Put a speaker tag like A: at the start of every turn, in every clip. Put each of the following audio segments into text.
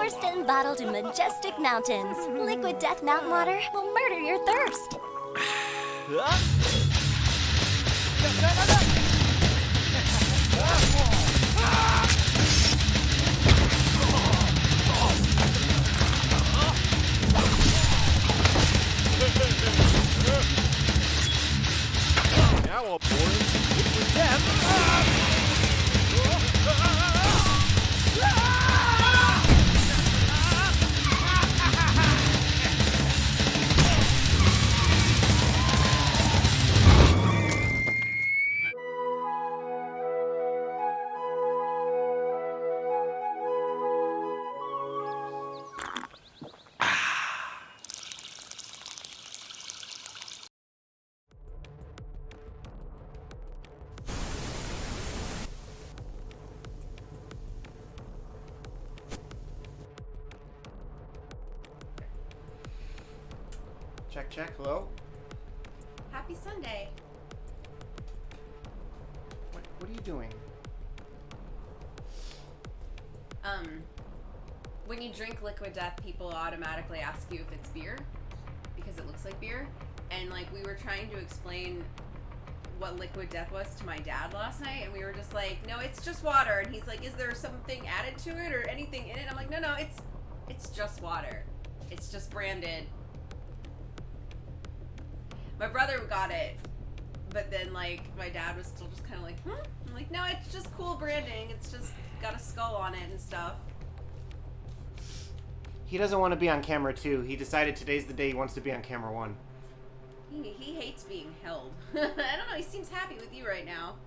A: Sourced and bottled in majestic mountains, liquid death mountain water will murder your thirst.
B: Now I'll pour in some liquid death.
C: Check, check. Hello?
D: Happy Sunday.
C: What are you doing?
D: When you drink liquid death, people automatically ask you if it's beer because it looks like beer. And like we were trying to explain what liquid death was to my dad last night, and we were just like, no, it's just water. And he's like, is there something added to it or anything in it? I'm like, no, it's just water. It's just branded. My brother got it, but then like my dad was still just kind of like, I'm like, no, it's just cool branding. It's just got a skull on it and stuff.
C: He doesn't want to be on camera 2. He decided today's the day he wants to be on camera 1.
D: He hates being held. I don't know. He seems happy with you right now.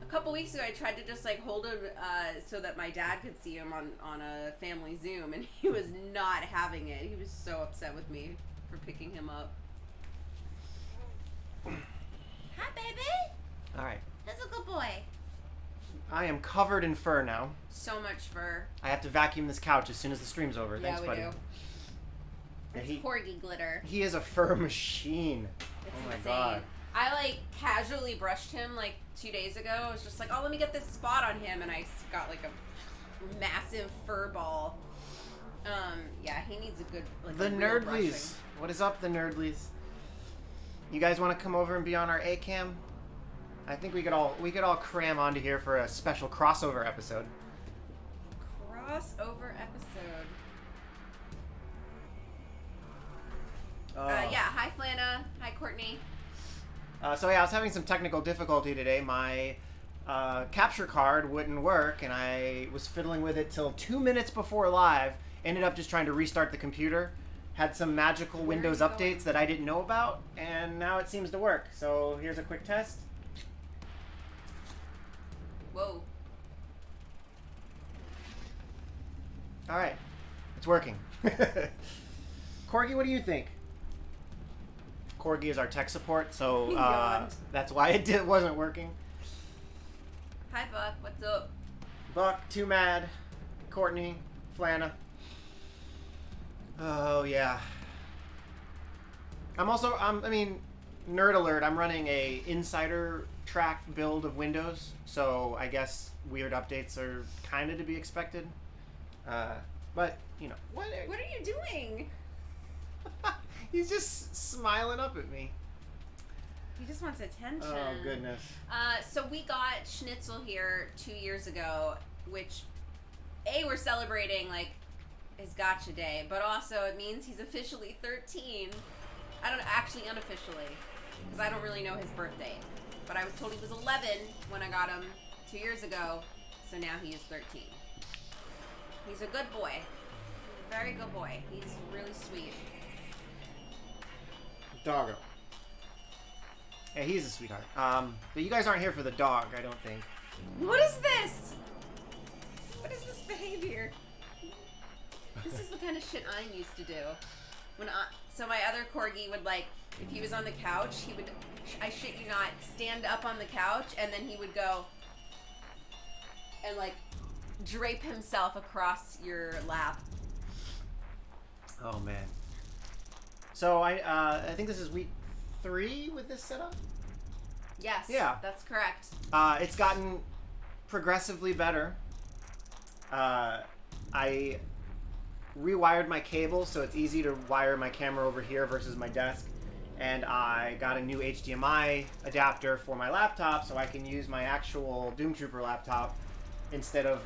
D: A couple weeks ago, I tried to just like hold him so that my dad could see him on a family Zoom, and he was not having it. He was so upset with me for picking him up. Hi, baby.
C: All right.
D: That's a good boy.
C: I am covered in fur now.
D: So much fur.
C: I have to vacuum this couch as soon as the stream's over. Thanks,
D: we
C: buddy.
D: do.
C: Yeah,
D: It's corgi glitter.
C: He is a fur machine.
D: It's
C: oh my
D: insane.
C: god.
D: I like casually brushed him like 2 days ago. I was just like, oh, let me get this spot on him, and I got like a massive fur ball. Yeah, he needs a good like
C: The
D: a real
C: Nerdlies.
D: brushing.
C: What is up, the Nerdlies? You guys want to come over and be on our A cam? I think we could all cram onto here for a special crossover episode.
D: Crossover episode. Yeah, hi Flana. Hi Courtney.
C: So yeah, I was having some technical difficulty today. My capture card wouldn't work, and I was fiddling with it till 2 minutes before live. Ended up just trying to restart the computer. Had some magical Windows updates that I didn't know about, and now it seems to work. So here's a quick test.
D: Whoa.
C: All right, it's working. Corgi, what do you think? Corgi is our tech support, so that's why it wasn't working.
D: Hi Buck, what's up?
C: Buck, Too Mad, Courtney, Flana. Oh yeah. I mean, nerd alert. I'm running a insider track build of Windows, so I guess weird updates are kind of to be expected. But you know,
D: What are you doing?
C: He's just smiling up at me.
D: He just wants attention.
C: Oh goodness.
D: So we got Schnitzel here 2 years ago, which we're celebrating like his gotcha day, but also it means he's officially 13. I don't actually unofficially, because I don't really know his birthday. But I was told he was 11 when I got him 2 years ago, so now he is 13. He's a good boy. He's a very good boy. He's really sweet.
C: Doggo. Yeah, he's a sweetheart. But you guys aren't here for the dog, I don't think.
D: What is this? What is this behavior? This is the kind of shit I'm used to do. So my other corgi would like, if he was on the couch, he would, I shit you not, stand up on the couch, and then he would go and like drape himself across your lap.
C: Oh man. So I think this is week 3 with this setup.
D: Yes.
C: Yeah.
D: That's correct.
C: It's gotten progressively better. I rewired my cable so it's easy to wire my camera over here versus my desk. And I got a new HDMI adapter for my laptop so I can use my actual Doomtrooper laptop instead of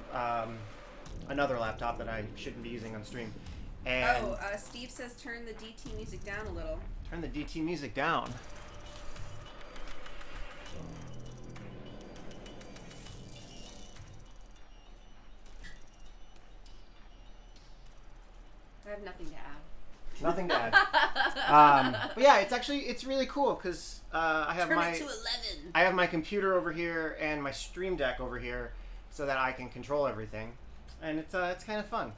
C: another laptop that I shouldn't be using on stream. And
D: Steve says turn the DT music down a little.
C: Turn the DT music down.
D: I have nothing to add.
C: Nothing to add. But yeah, it's really cool because I have
D: Turn it to 11.
C: I have my computer over here and my Stream Deck over here so that I can control everything, and it's kind of fun.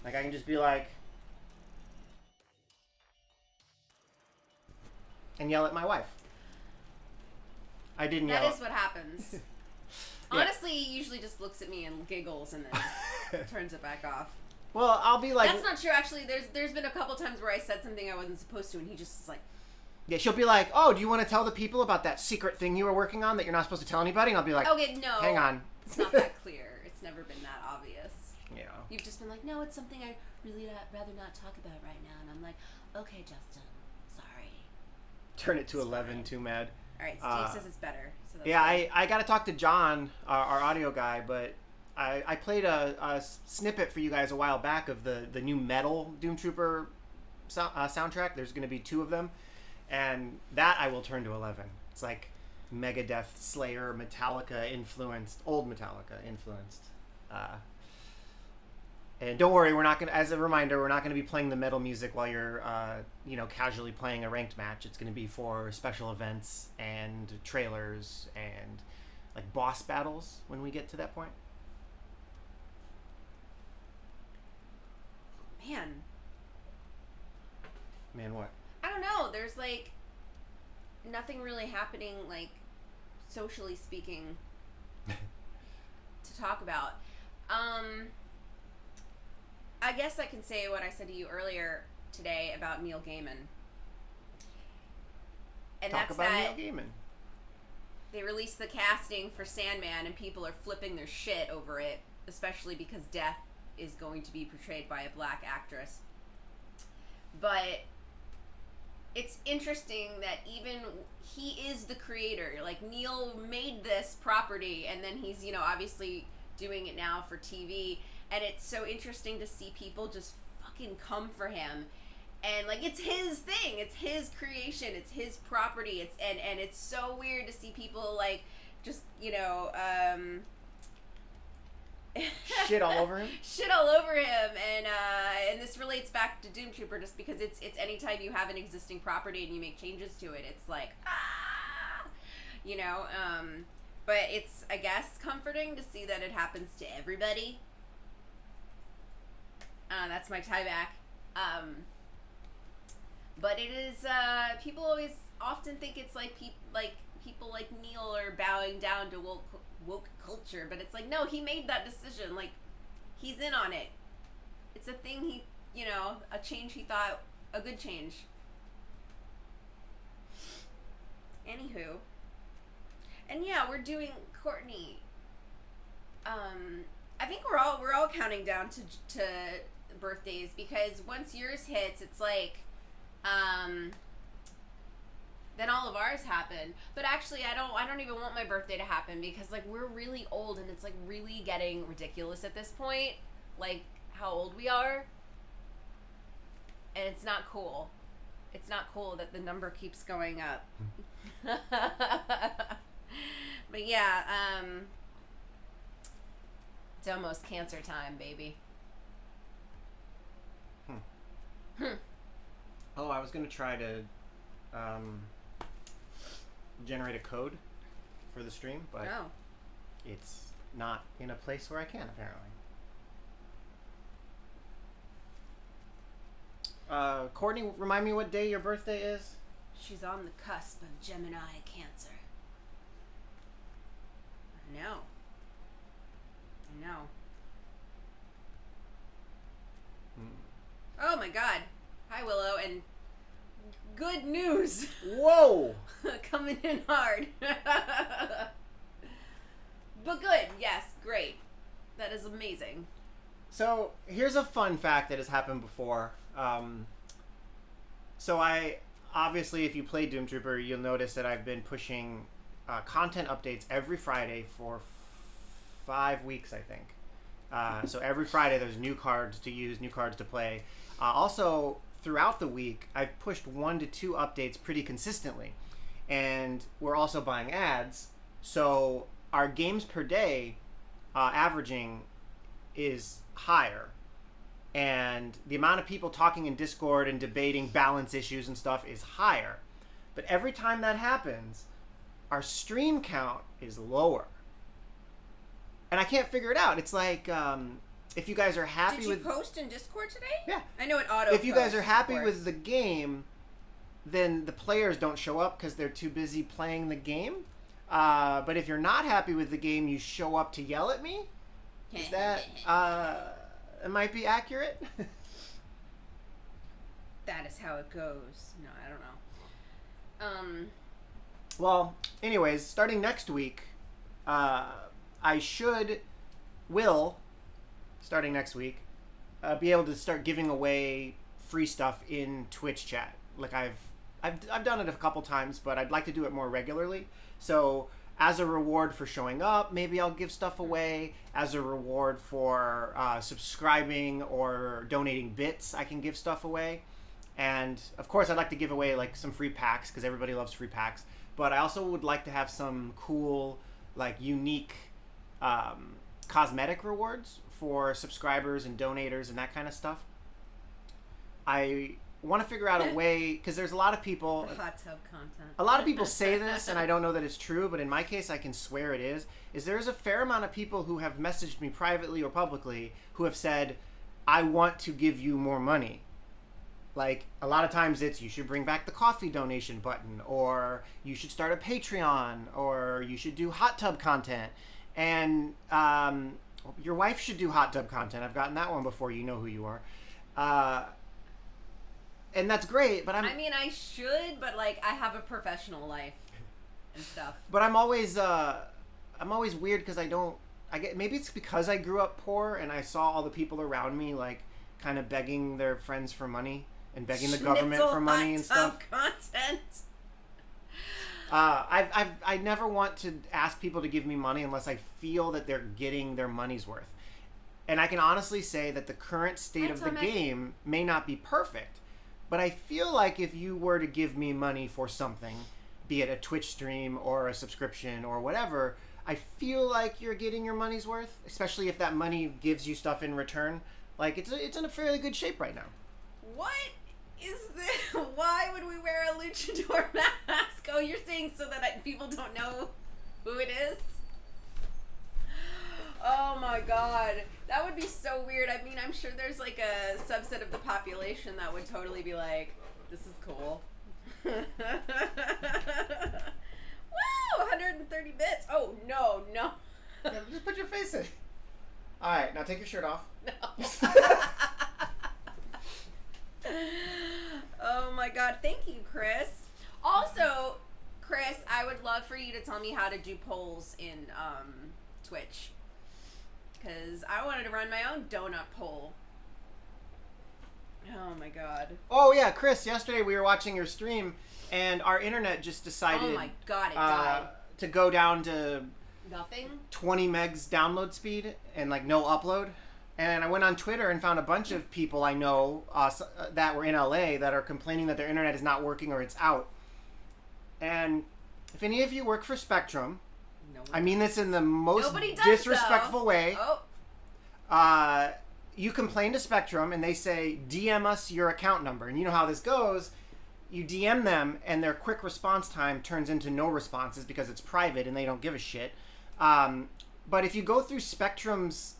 C: Like I can just be like and yell at my wife. I didn't yell.
D: That is what happens.
C: Yeah.
D: Honestly, he usually just looks at me and giggles and then turns it back off.
C: Well, I'll be like...
D: That's not true, actually. There's been a couple times where I said something I wasn't supposed to, and he just is like...
C: Yeah, she'll be like, oh, do you want to tell the people about that secret thing you were working on that you're not supposed to tell anybody? And I'll be like,
D: okay, no.
C: Hang on.
D: It's not that clear. It's never been that obvious.
C: Yeah.
D: You've just been like, no, it's something I really rather not talk about right now. And I'm like, okay, Justin, sorry.
C: Turn it to 11, too mad.
D: All right, Steve says it's better. So that's
C: Yeah,
D: good.
C: I got to talk to John, our audio guy, but I played a snippet for you guys a while back of the new metal Doomtrooper soundtrack. There's going to be 2 of them, and that I will turn to 11. It's like Megadeth, Slayer, Metallica influenced, old Metallica influenced. And don't worry, we're not going to, as a reminder, we're not going to be playing the metal music while you're, casually playing a ranked match. It's going to be for special events and trailers and like boss battles when we get to that point. Man, what?
D: I don't know. There's like nothing really happening, like socially speaking, to talk about. I guess I can say what I said to you earlier today about Neil Gaiman. And
C: Talk
D: that's
C: about
D: that
C: Neil Gaiman.
D: they released the casting for Sandman and people are flipping their shit over it, especially because Death is going to be portrayed by a black actress. But it's interesting that even he is the creator. Like, Neil made this property and then he's, obviously doing it now for TV. And it's so interesting to see people just fucking come for him. And, like, it's his thing. It's his creation. It's his property. And it's so weird to see people, like, just,
C: Shit all over him?
D: Shit all over him. And this relates back to Doomtrooper just because it's anytime you have an existing property and you make changes to it, it's like, but it's, I guess, comforting to see that it happens to everybody. That's my tie back. But it is, people always often think it's like people like Neil are bowing down to woke culture, but it's like, no, he made that decision. Like, he's in on it. It's a thing a change he thought, a good change. Anywho. And yeah, we're doing Courtney. I think we're all counting down to birthdays, because once yours hits, it's like, then all of ours happen. But actually, I don't even want my birthday to happen, because like, we're really old and it's like really getting ridiculous at this point, like how old we are, and it's not cool. It's not cool that the number keeps going up. But yeah, it's almost cancer time, baby.
C: Oh, I was going to try to generate a code for the stream, but it's not in a place where I can, apparently. Courtney, remind me what day your birthday is?
D: She's on the cusp of Gemini Cancer. I know. Oh my god. Hi, Willow, and good news.
C: Whoa!
D: Coming in hard. But good, yes, great. That is amazing.
C: So here's a fun fact that has happened before. So I obviously, if you play Doomtrooper, you'll notice that I've been pushing content updates every Friday for 5 weeks, I think. So every Friday there's new cards to use, new cards to play. Also, throughout the week, I've pushed 1 to 2 updates pretty consistently. And we're also buying ads. So our games per day averaging is higher. And the amount of people talking in Discord and debating balance issues and stuff is higher. But every time that happens, our stream count is lower. And I can't figure it out. It's like, if you guys are happy with...
D: Did you post in Discord today?
C: Yeah.
D: I know it auto.
C: If you guys are happy with the game, then the players don't show up because they're too busy playing the game. But if you're not happy with the game, you show up to yell at me. Is that... it might be accurate?
D: That is how it goes. No, I don't know.
C: Well, anyways, starting next week, starting next week, be able to start giving away free stuff in Twitch chat. Like I've done it a couple times, but I'd like to do it more regularly. So as a reward for showing up, maybe I'll give stuff away. As a reward for subscribing or donating bits, I can give stuff away. And of course, I'd like to give away like some free packs because everybody loves free packs. But I also would like to have some cool, like unique cosmetic rewards for subscribers and donators and that kind of stuff. I want to figure out a way, because there's a lot of people...
D: Hot tub content.
C: A lot of people say this, and I don't know that it's true, but in my case, I can swear it is there's a fair amount of people who have messaged me privately or publicly who have said, I want to give you more money. Like, a lot of times it's, you should bring back the coffee donation button, or you should start a Patreon, or you should do hot tub content. And your wife should do hot tub content. I've gotten that one before. You know who you are. And that's great, but
D: I mean, I should, but like, I have a professional life and stuff.
C: But I'm always weird because maybe it's because I grew up poor and I saw all the people around me like kind of begging their friends for money and begging the government for money and stuff.
D: Content.
C: I never want to ask people to give me money unless I feel that they're getting their money's worth. And I can honestly say that the current state of the game may not be perfect. But I feel like if you were to give me money for something, be it a Twitch stream or a subscription or whatever, I feel like you're getting your money's worth, especially if that money gives you stuff in return. Like, it's in a fairly good shape right now.
D: What is this? Why would we wear a luchador mask? Oh, you're saying so that people don't know who it is? Oh my god. That would be so weird. I mean, I'm sure there's like a subset of the population that would totally be like, this is cool. Woo! 130 bits. Oh, no.
C: Yeah, just put your face in. All right, now take your shirt off.
D: No. Oh my god. Thank you, Chris. Also, Chris, I would love for you to tell me how to do polls in Twitch. Because I wanted to run my own donut poll. Oh my god.
C: Oh yeah, Chris, yesterday we were watching your stream and our internet just decided
D: oh my god, it died.
C: To go down to
D: nothing?
C: 20 megs download speed and like no upload. And I went on Twitter and found a bunch of people I know that were in LA that are complaining that their internet is not working or it's out. And if any of you work for Spectrum, I mean this in the most disrespectful way.
D: Oh.
C: You complain to Spectrum and they say, DM us your account number. And you know how this goes. You DM them and their quick response time turns into no responses because it's private and they don't give a shit. But if you go through Spectrum's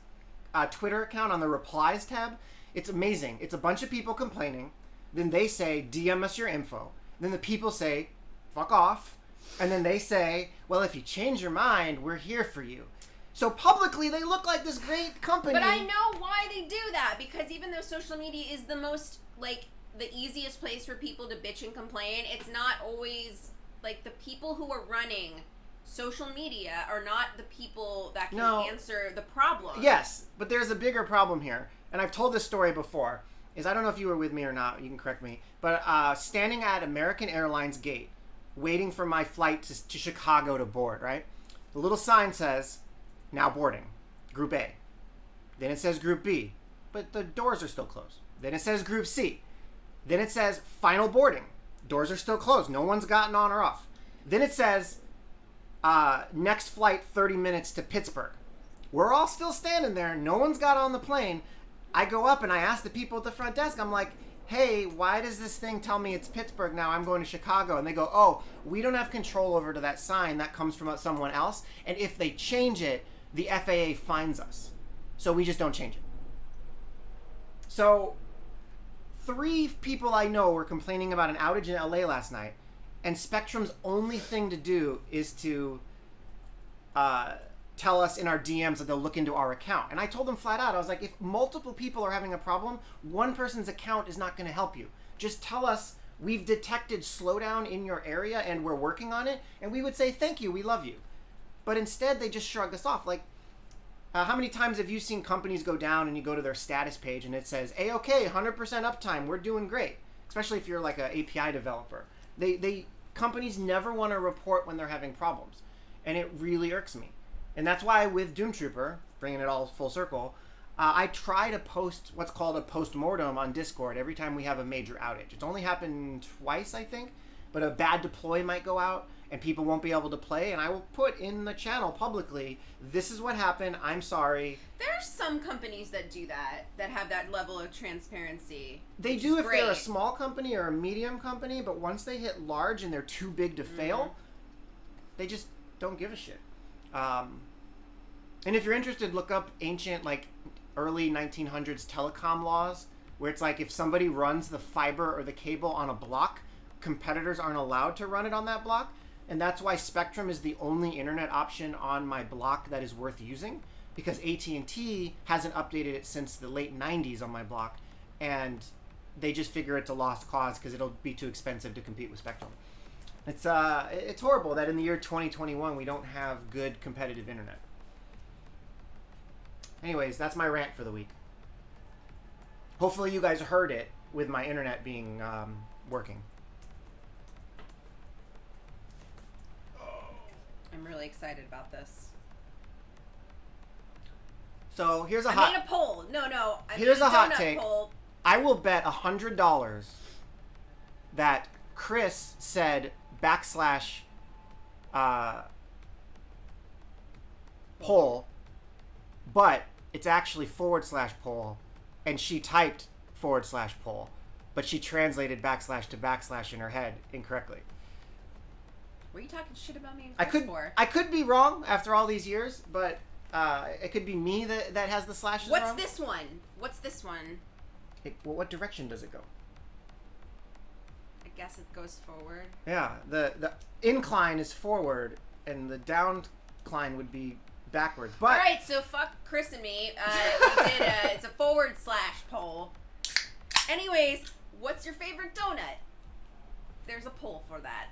C: Twitter account on the replies tab, it's amazing. It's a bunch of people complaining. Then they say, DM us your info. Then the people say, fuck off. And then they say, well, if you change your mind, we're here for you. So publicly, they look like this great company.
D: But I know why they do that. Because even though social media is the most, like, the easiest place for people to bitch and complain, it's not always, like, the people who are running social media are not the people that can
C: No.
D: answer the problem.
C: Yes, but there's a bigger problem here, and I've told this story before. Is I don't know if you were with me or not. You can correct me. But standing at American Airlines gate, waiting for my flight to Chicago to board. Right, the little sign says, "Now boarding, Group A." Then it says Group B, but the doors are still closed. Then it says Group C. Then it says Final boarding. Doors are still closed. No one's gotten on or off. Then it says next flight 30 minutes to Pittsburgh. We're all still standing there. No one's got on the plane. I go up and I ask the people at the front desk, I'm like, hey, why does this thing tell me it's Pittsburgh now? I'm going to Chicago. And they go, oh, we don't have control over to that sign. That comes from someone else. And if they change it, the FAA fines us. So we just don't change it. So 3 people I know were complaining about an outage in LA last night. And Spectrum's only thing to do is to tell us in our DMs that they'll look into our account. And I told them flat out, I was like, if multiple people are having a problem, one person's account is not going to help you. Just tell us we've detected slowdown in your area and we're working on it. And we would say, thank you, we love you. But instead, they just shrug us off. Like, how many times have you seen companies go down and you go to their status page and it says, A-OK, 100% uptime, we're doing great. Especially if you're like an API developer. Companies never want to report when they're having problems. And it really irks me. And that's why with Doomtrooper, bringing it all full circle, I try to post what's called a postmortem on Discord every time we have a major outage. It's only happened twice, I think, but a bad deploy might go out and people won't be able to play, and I will put in the channel publicly, this is what happened, I'm sorry.
D: There's some companies that do that have that level of transparency.
C: They do if they're a small company or a medium company, but once they hit large and they're too big to fail, they just don't give a shit. And if you're interested, look up ancient, like, early 1900s telecom laws, where it's like if somebody runs the fiber or the cable on a block, competitors aren't allowed to run it on that block. And that's why Spectrum is the only internet option on my block that is worth using, because AT&T hasn't updated it since the late 90s on my block, and they just figure it's a lost cause because it'll be too expensive to compete with Spectrum. It's horrible that in the year 2021 we don't have good competitive internet. Anyways, that's my rant for the week. Hopefully you guys heard it with my internet being working.
D: I'm really excited about this.
C: So here's a
D: I made a poll.
C: Here's a hot
D: donut
C: take.
D: poll.
C: I will bet $100 that Chris said /poll, but it's actually /poll, and she typed /poll, but she translated / to / in her head incorrectly.
D: Were you talking shit about me?
C: I could be wrong after all these years, but it could be me that has the slashes wrong.
D: What's this one?
C: Well, what direction does it go?
D: I guess it goes forward.
C: Yeah, the incline is forward, and the downcline would be backwards. But
D: all right, so fuck Chris and me. It's a / poll. Anyways, what's your favorite donut? There's a poll for that.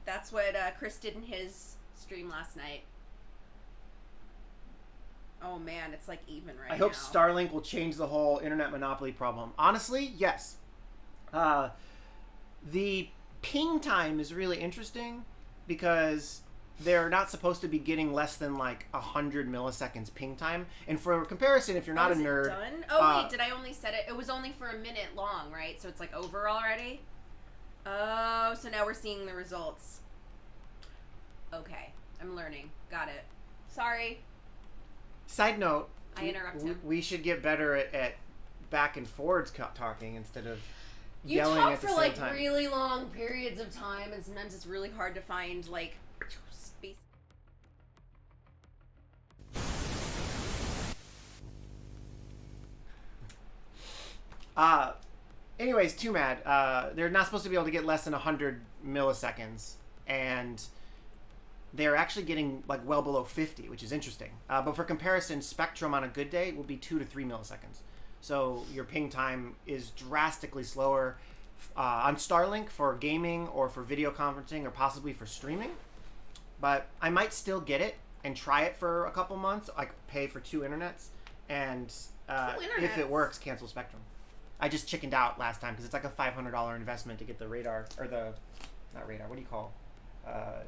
D: That's what Chris did in his stream last night. Oh man, it's like even right now.
C: I hope Starlink will change the whole internet monopoly problem. Honestly, yes. The ping time is really interesting because they're not supposed to be getting less than like 100 milliseconds ping time. And for comparison, if you're not a nerd...
D: Done? Oh wait, did I only set it? It was only for a minute long, right? So it's like over already? Oh, so now we're seeing the results. Okay, I'm learning. Got it. Sorry.
C: Side note,
D: I interrupt him.
C: We should get better at back and forwards talking instead of
D: you
C: yelling
D: talk
C: at the
D: for
C: same
D: like
C: time.
D: really long periods of time, and sometimes it's really hard to find like space.
C: Anyways, too mad. They're not supposed to be able to get less than 100 milliseconds, and they're actually getting like well below 50, which is interesting. But for comparison, Spectrum on a good day will be 2 to 3 milliseconds. So your ping time is drastically slower on Starlink for gaming or for video conferencing or possibly for streaming. But I might still get it and try it for a couple months. Like pay for 2 internets, and if it works, cancel Spectrum. I just chickened out last time because it's like a $500 investment to get the radar or the not radar. What do you call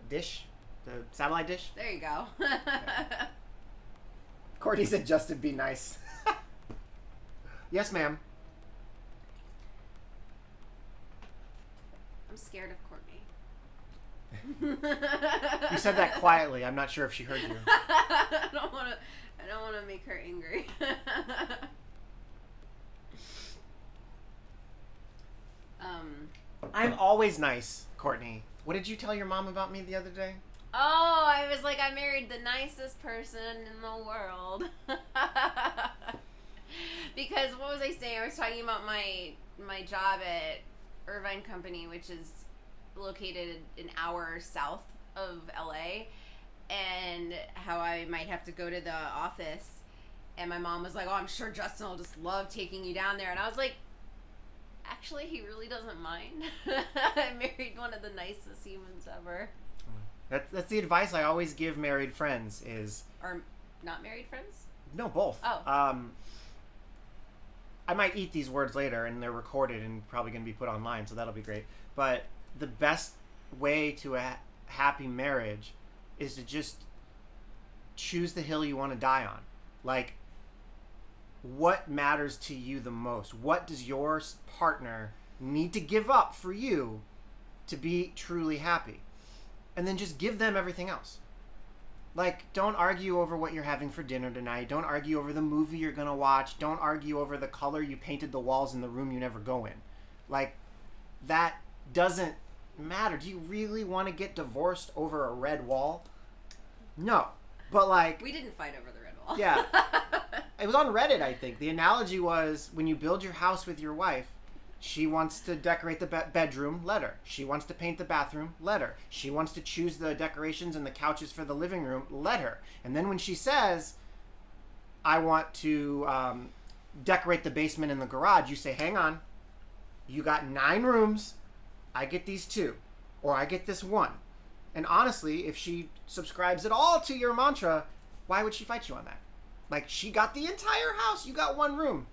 C: dish? The satellite dish.
D: There you go.
C: Courtney said, "Justin, be nice." Yes, ma'am.
D: I'm scared of Courtney.
C: You said that quietly. I'm not sure if she heard you.
D: I don't want to make her angry.
C: I'm always nice, Courtney. What did you tell your mom about me the other day?
D: Oh, I was like, I married the nicest person in the world. Because what was I saying? I was talking about my job at Irvine Company, which is located an hour south of LA, and how I might have to go to the office. And my mom was like, "Oh, I'm sure Justin will just love taking you down there." And I was like, actually, he really doesn't mind. I married one of the nicest humans ever.
C: That's the advice I always give married friends is...
D: Or not married friends?
C: No, both.
D: Oh.
C: I might eat these words later, and they're recorded and probably going to be put online, so that'll be great. But the best way to a happy marriage is to just choose the hill you want to die on. Like, what matters to you the most? What does your partner need to give up for you to be truly happy? And then just give them everything else. Like, don't argue over what you're having for dinner tonight. Don't argue over the movie you're going to watch. Don't argue over the color you painted the walls in the room you never go in. Like, that doesn't matter. Do you really want to get divorced over a red wall? No. But, like...
D: We didn't fight over the red wall.
C: Yeah. It was on Reddit, I think. The analogy was, when you build your house with your wife, she wants to decorate the bedroom, let her. She wants to paint the bathroom, let her. She wants to choose the decorations and the couches for the living room, let her. And then when she says, I want to decorate the basement and the garage, you say, hang on. You got 9 rooms. I get these 2. Or I get this 1. And honestly, if she subscribes at all to your mantra, why would she fight you on that? Like, she got the entire house. You got 1 room.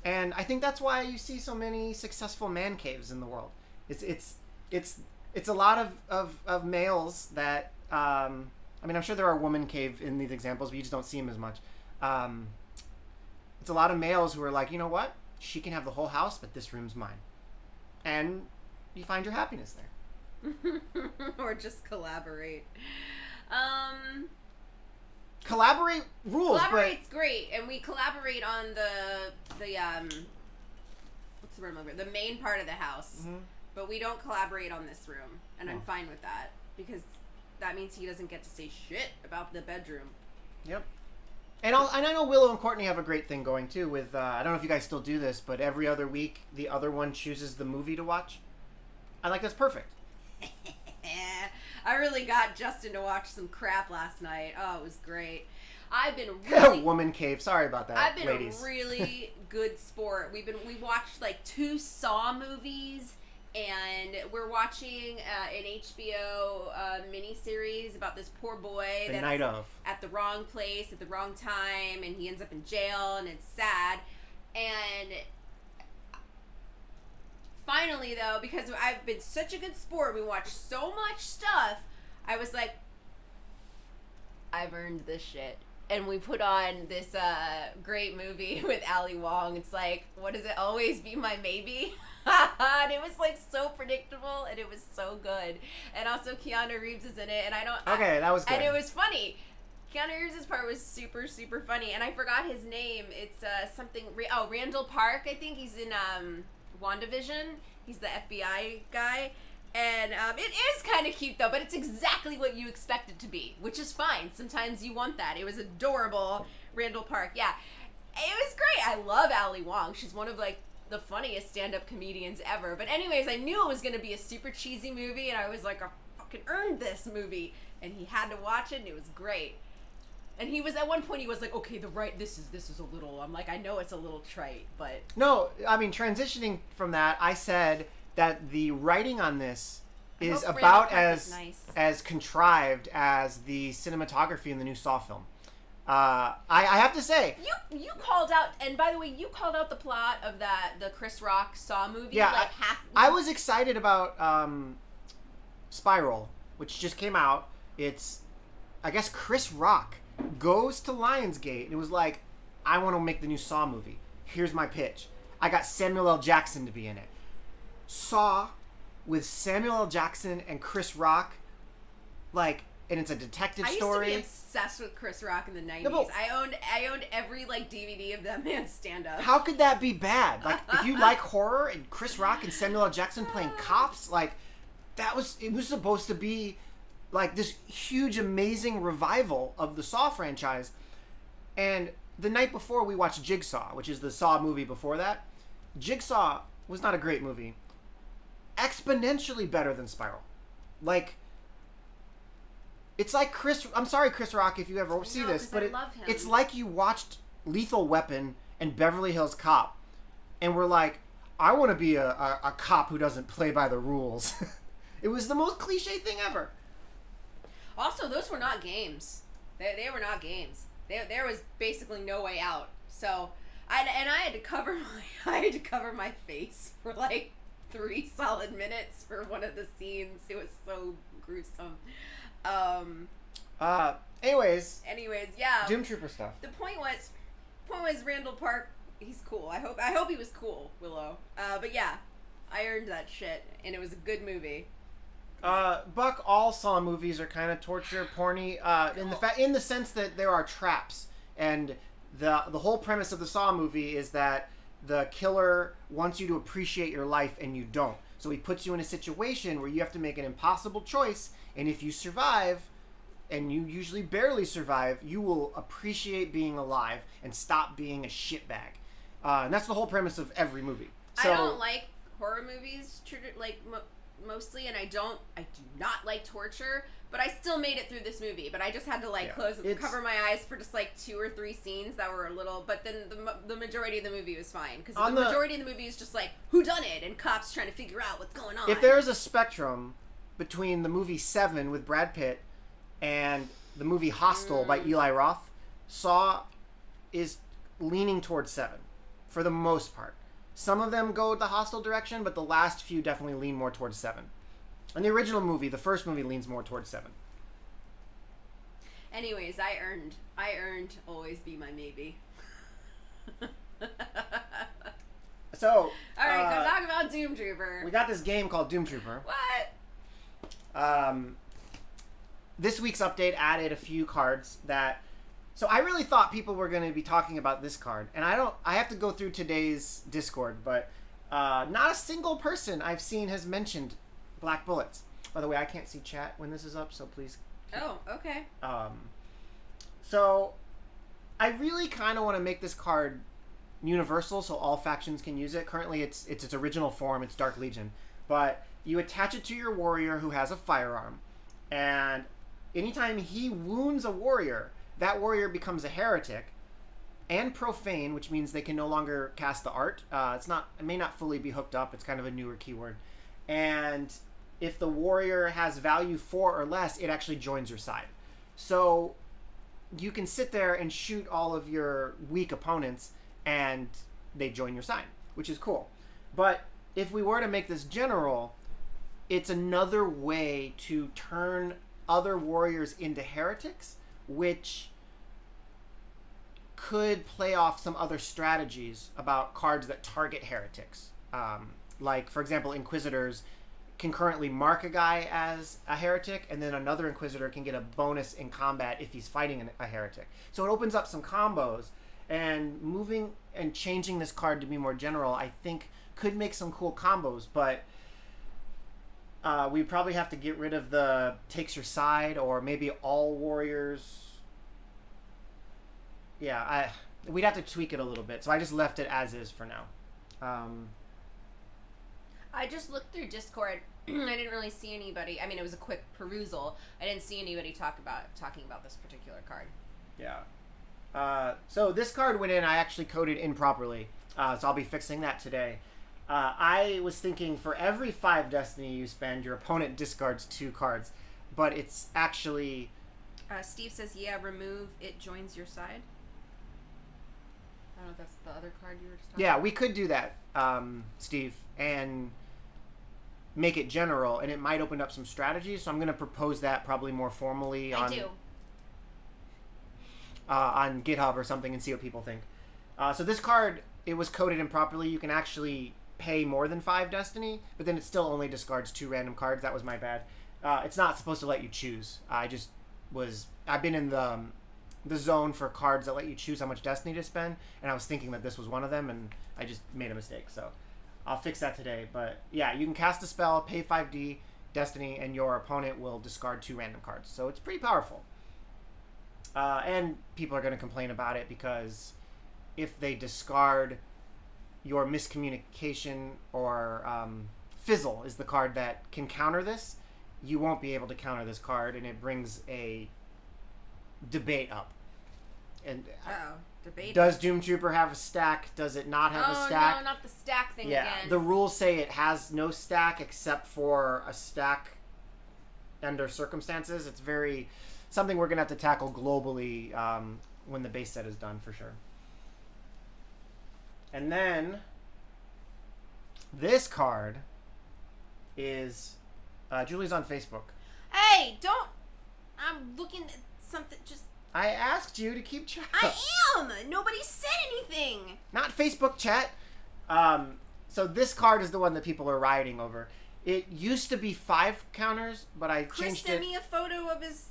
C: And I think that's why you see so many successful man caves in the world. It's a lot of males that I mean, I'm sure there are woman cave in these examples, but you just don't see them as much. It's a lot of males who are like, you know what? She can have the whole house, but this room's mine. And you find your happiness there.
D: Or just collaborate.
C: Collaborate rules.
D: Collaborate's great, and we collaborate on the what's the word I'm looking for? The main part of the house. Mm-hmm. But we don't collaborate on this room, and I'm fine with that because that means he doesn't get to say shit about the bedroom.
C: Yep. And I know Willow and Courtney have a great thing going too with I don't know if you guys still do this, but every other week the other one chooses the movie to watch. I like that's perfect.
D: I really got Justin to watch some crap last night. Oh, it was great. I've been really
C: woman cave. Sorry about that.
D: I've been
C: ladies.
D: A really good sport. We watched like 2 Saw movies, and we're watching an HBO miniseries about this poor boy
C: the night of
D: at the wrong place at the wrong time, and he ends up in jail, and it's sad. And finally, though, because I've been such a good sport, we watched so much stuff, I was like, I've earned this shit. And we put on this great movie with Ali Wong. It's like, what does it always be my maybe? And it was like so predictable, and it was so good. And also Keanu Reeves is in it, and
C: that was good.
D: And it was funny. Keanu Reeves' part was super, super funny, and I forgot his name. It's Randall Park, I think. He's in WandaVision. He's the FBI guy. And it is kind of cute, though, but it's exactly what you expect it to be, which is fine. Sometimes you want that. It was adorable. Randall Park, yeah. It was great. I love Ali Wong. She's one of, like, the funniest stand-up comedians ever. But anyways, I knew it was going to be a super cheesy movie, and I was like, I fucking earned this movie. And he had to watch it, and it was great. And he was, at one point, he was like, okay, this is a little, I'm like, I know it's a little trite, but...
C: No, I mean, transitioning from that, I said that the writing on this is
D: hope
C: about
D: Randall Park is nice.
C: as contrived as the cinematography in the new Saw film. I have to say,
D: You called out, and by the way, you called out the plot of the Chris Rock Saw movie.
C: Yeah,
D: like half.
C: I was excited about Spiral, which just came out. It's, I guess, Chris Rock goes to Lionsgate and it was like, I want to make the new Saw movie. Here's my pitch. I got Samuel L. Jackson to be in it. Saw with Samuel L. Jackson and Chris Rock, like, and it's a detective story.
D: I used to be obsessed with Chris Rock in the 90s.
C: No, but-
D: I owned every like DVD of that man's stand-up.
C: How could that be bad? Like, if you like horror and Chris Rock and Samuel L. Jackson playing cops, like, it was supposed to be like this huge, amazing revival of the Saw franchise. And the night before, we watched Jigsaw, which is the Saw movie before that. Jigsaw was not a great movie. Exponentially better than Spiral. Like, it's like I'm sorry, Chris Rock, if you ever see this,
D: 'cause
C: but
D: I love him.
C: it's like you watched Lethal Weapon and Beverly Hills Cop, and were like, I want to be a cop who doesn't play by the rules. It was the most cliche thing ever.
D: Also, those were not games. They were not games. There was basically no way out. So, I had to cover my face for like 3 solid minutes for one of the scenes. It was so gruesome.
C: Anyways,
D: yeah.
C: Doomtrooper stuff.
D: The point was Randall Park. He's cool. I hope he was cool, Willow. But yeah, I earned that shit, and it was a good movie.
C: Buck, all Saw movies are kind of torture porny, in the sense that there are traps, and the whole premise of the Saw movie is that the killer wants you to appreciate your life and you don't. So he puts you in a situation where you have to make an impossible choice, and if you survive, and you usually barely survive, you will appreciate being alive and stop being a shitbag. And that's the whole premise of every movie. So,
D: I don't like horror movies, mostly, and I do not like torture, but I still made it through this movie. But I just had to cover my eyes for just like 2 or 3 scenes that were a little. But then the majority of the movie was fine, because the majority of the movie is just like whodunit and cops trying to figure out what's going on.
C: If there is a spectrum between the movie Seven with Brad Pitt and the movie Hostel by Eli Roth, Saw is leaning towards Seven for the most part. Some of them go the Hostel direction, but the last few definitely lean more towards Seven. And the original movie, the first movie, leans more towards Seven.
D: Anyways, I earned Always Be My Maybe.
C: So,
D: all right, go talk about Doomtrooper.
C: We got this game called Doomtrooper.
D: What?
C: This week's update added a few cards that. So I really thought people were going to be talking about this card, and I have to go through today's Discord, but not a single person I've seen has mentioned Black Bullets. By the way, I can't see chat when this is up, so please.
D: Oh, okay.
C: So I really kind of want to make this card universal, so all factions can use it. Currently, it's its original form. It's Dark Legion, but you attach it to your warrior who has a firearm, and anytime he wounds a warrior, that warrior becomes a heretic and profane, which means they can no longer cast the art. It may not fully be hooked up. It's kind of a newer keyword. And if the warrior has value 4 or less, it actually joins your side. So you can sit there and shoot all of your weak opponents and they join your side, which is cool. But if we were to make this general, it's another way to turn other warriors into heretics, which could play off some other strategies about cards that target heretics. Like, for example, Inquisitors can currently mark a guy as a heretic, and then another Inquisitor can get a bonus in combat if he's fighting a heretic. So it opens up some combos, and moving and changing this card to be more general, I think, could make some cool combos, but we probably have to get rid of the takes your side, or maybe all warriors. Yeah, we'd have to tweak it a little bit, so I just left it as is for now.
D: I just looked through Discord. I didn't really see anybody. I mean, it was a quick perusal. I didn't see anybody talking about this particular card.
C: Yeah. So this card went in. I actually coded improperly, so I'll be fixing that today. I was thinking for every 5 Destiny you spend, your opponent discards 2 cards. But it's actually...
D: Steve says, yeah, remove it joins your side. I don't know if that's the other card you were just talking
C: Yeah,
D: about.
C: we could do that, Steve, and make it general, and it might open up some strategies. So I'm going to propose that probably more formally on GitHub or something and see what people think. So this card, it was coded improperly. You can actually pay more than 5 Destiny, but then it still only discards 2 random cards. That was my bad. It's not supposed to let you choose. I've been in the zone for cards that let you choose how much Destiny to spend, and I was thinking that this was one of them, and I just made a mistake. So I'll fix that today. But yeah, you can cast a spell, pay 5D Destiny, and your opponent will discard 2 random cards. So it's pretty powerful. And people are going to complain about it because if they discard your miscommunication or Fizzle is the card that can counter this, you won't be able to counter this card, and it brings a debate up. And
D: debate.
C: Does Doomtrooper have a stack? Does it not have a stack?
D: Oh, no, not the stack thing
C: yeah,
D: again.
C: the rules say it has no stack except for a stack under circumstances. It's something we're going to have to tackle globally when the base set is done, for sure. And then this card is... Julie's on Facebook.
D: Hey, don't... I'm looking at something, just...
C: I asked you to keep track.
D: I am! Nobody said anything!
C: Not Facebook chat. So this card is the one that people are rioting over. It used to be 5 counters, but I
D: Chris
C: changed
D: sent
C: it.
D: me a photo of his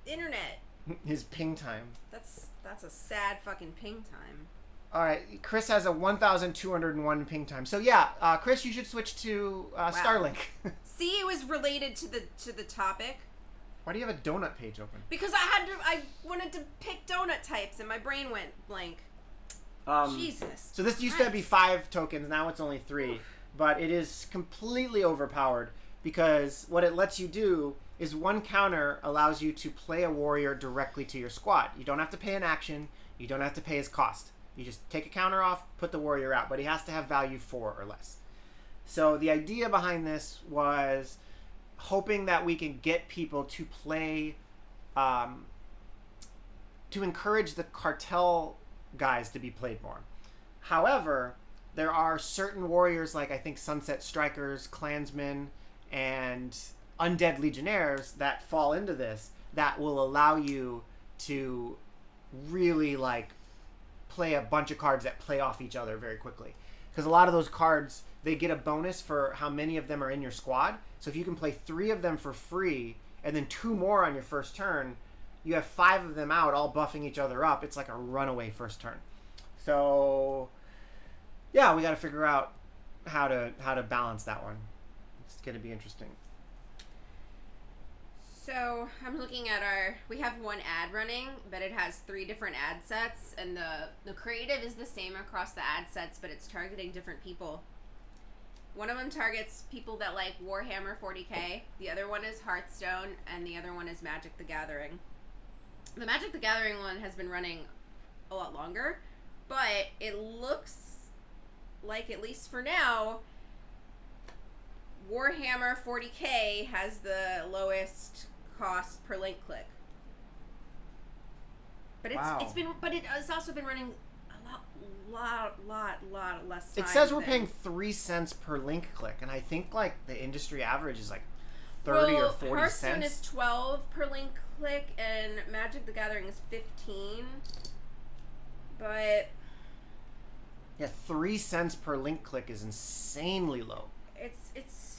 D: internet.
C: His ping time.
D: That's a sad fucking ping time.
C: All right, Chris has a 1,201 ping time. So yeah, Chris, you should switch to Starlink.
D: See, it was related to the topic.
C: Why do you have a donut page open?
D: Because I wanted to pick donut types and my brain went blank. Jesus.
C: So this used to be 5 tokens. Now it's only 3, but it is completely overpowered because what it lets you do is 1 counter allows you to play a warrior directly to your squad. You don't have to pay an action. You don't have to pay his cost. You just take a counter off, put the warrior out, but he has to have value 4 or less. So the idea behind this was hoping that we can get people to play, to encourage the cartel guys to be played more. However, there are certain warriors like I think Sunset Strikers, Klansmen, and Undead Legionnaires that fall into this that will allow you to really play a bunch of cards that play off each other very quickly. Because a lot of those cards, they get a bonus for how many of them are in your squad. So if you can play 3 of them for free and then 2 more on your first turn, you have 5 of them out all buffing each other up. It's like a runaway first turn. So yeah, we got to figure out how to balance that one. It's going to be interesting.
D: So I'm looking at we have 1 ad running, but it has 3 different ad sets, and the creative is the same across the ad sets, but it's targeting different people. One of them targets people that like Warhammer 40k, the other one is Hearthstone, and the other one is Magic the Gathering. The Magic the Gathering one has been running a lot longer, but it looks like, at least for now, Warhammer 40k has the lowest cost per link click. But it's also been running a lot less time.
C: It says we're paying 3 cents per link click, and I think the industry average is 30 or 40
D: Hearthstone
C: cents.
D: is 12 per link click, and Magic the Gathering is 15. But
C: yeah, 3 cents per link click is insanely low.
D: It's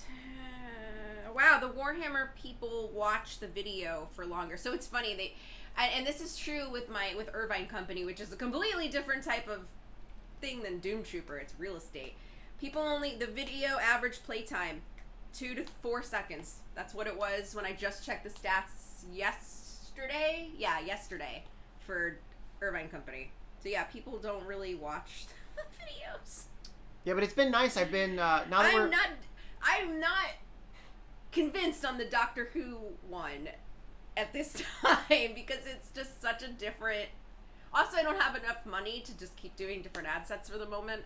D: wow, the Warhammer people watch the video for longer. So it's funny, and this is true with Irvine Company, which is a completely different type of thing than Doomtrooper. It's real estate. The video average playtime 2 to 4 seconds. That's what it was when I just checked the stats yesterday. Yeah, yesterday for Irvine Company. So yeah, people don't really watch the videos.
C: Yeah, but it's been nice. I've been
D: I'm not convinced on the Doctor Who one at this time because it's just such a different. Also, I don't have enough money to just keep doing different ad sets for the moment.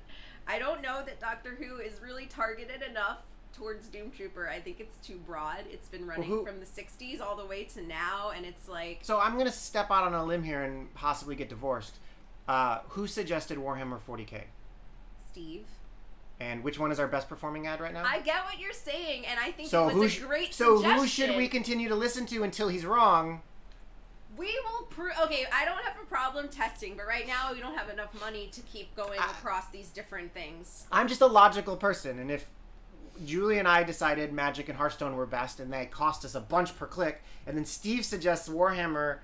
D: I don't know that Doctor Who is really targeted enough towards Doomtrooper. I think it's too broad. It's been running from the 60s all the way to now, and it's like...
C: So I'm going to step out on a limb here and possibly get divorced. Who suggested Warhammer 40K?
D: Steve.
C: And which one is our best performing ad right now?
D: I get what you're saying, and I think
C: So
D: it was a great
C: So
D: suggestion.
C: who should we continue to listen to until he's wrong?
D: We will prove... Okay, I don't have a problem testing, but right now we don't have enough money to keep going across these different things.
C: I'm just a logical person, and if Julie and I decided Magic and Hearthstone were best, and they cost us a bunch per click, and then Steve suggests Warhammer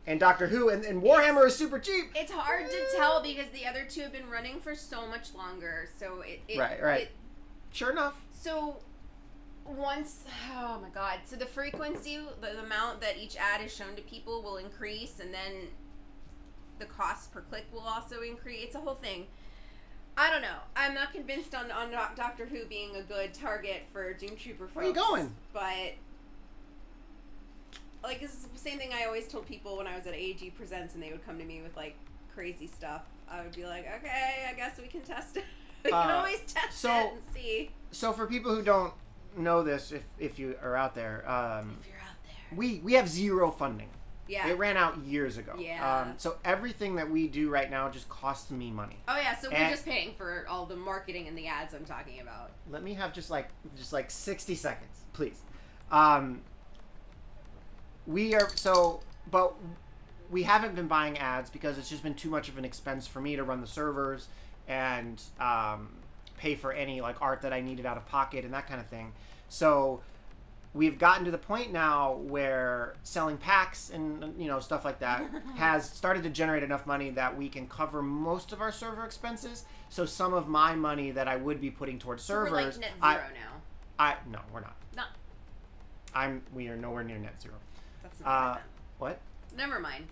C: and Doctor Who, and Warhammer is super cheap.
D: It's hard to tell because the other two have been running for so much longer. So
C: Right. Sure enough.
D: So once, oh my god. So the frequency, the amount that each ad is shown to people will increase, and then the cost per click will also increase. It's a whole thing. I don't know. I'm not convinced on Doctor Who being a good target for Doomtrooper folks.
C: Where are you going?
D: But like, it's the same thing I always told people when I was at AG Presents and they would come to me with like crazy stuff. I would be like, okay, I guess we can test it. We can always test it and see.
C: So for people who don't know this, if you are out there,
D: If you're out there.
C: we have zero funding.
D: Yeah.
C: It ran out years ago.
D: Yeah.
C: So everything that we do right now just costs me money.
D: Oh yeah, so we're just paying for all the marketing and the ads I'm talking about.
C: Let me have just like 60 seconds, please. But we haven't been buying ads because it's just been too much of an expense for me to run the servers and pay for any like art that I needed out of pocket and that kind of thing. So we've gotten to the point now where selling packs and stuff like that has started to generate enough money that we can cover most of our server expenses. So some of my money that I would be putting towards servers,
D: we're like net zero now.
C: No, we're not.
D: No.
C: We are nowhere near net zero.
D: That's not what I meant.
C: What?
D: Never mind.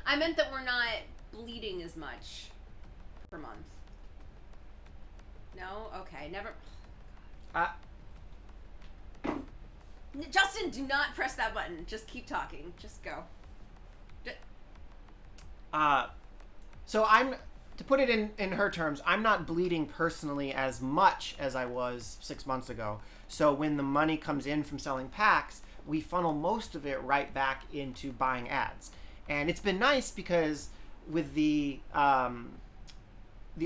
D: I meant that we're not bleeding as much per month. No? Okay, never... Justin, do not press that button. Just keep talking. Just go.
C: So to put it in her terms, I'm not bleeding personally as much as I was 6 months ago. So when the money comes in from selling packs, we funnel most of it right back into buying ads. And it's been nice because with the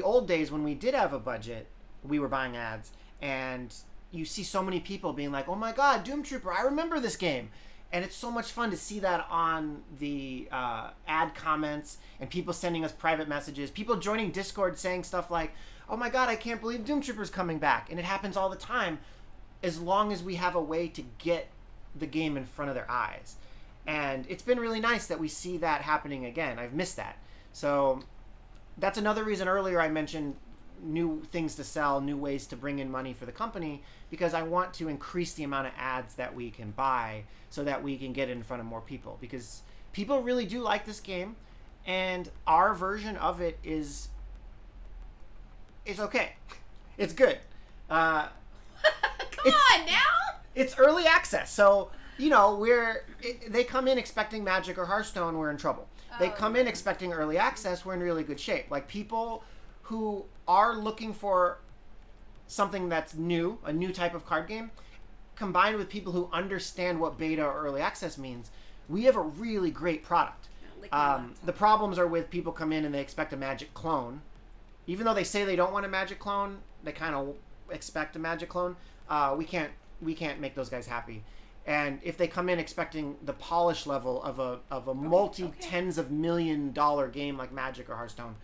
C: old days when we did have a budget, we were buying ads, and you see so many people being like, oh my god, Doomtrooper, I remember this game. And it's so much fun to see that on the ad comments and people sending us private messages, people joining Discord saying stuff like, oh my god, I can't believe Doomtrooper's coming back. And it happens all the time as long as we have a way to get the game in front of their eyes. And it's been really nice that we see that happening again. I've missed that. So that's another reason earlier I mentioned new things to sell, new ways to bring in money for the company, because I want to increase the amount of ads that we can buy so that we can get it in front of more people, because people really do like this game, and our version of it is okay. It's good.
D: Come on now!
C: It's early access, so they come in expecting Magic or Hearthstone, we're in trouble. They come in expecting early access, we're in really good shape. Like, people who are looking for something that's new, a new type of card game, combined with people who understand what beta or early access means, we have a really great product. The problems are with people come in and they expect a Magic clone. Even though they say they don't want a Magic clone, they kind of expect a Magic clone. We can't make those guys happy. And if they come in expecting the polish level of a multi-tens of $million game like Magic or Hearthstone,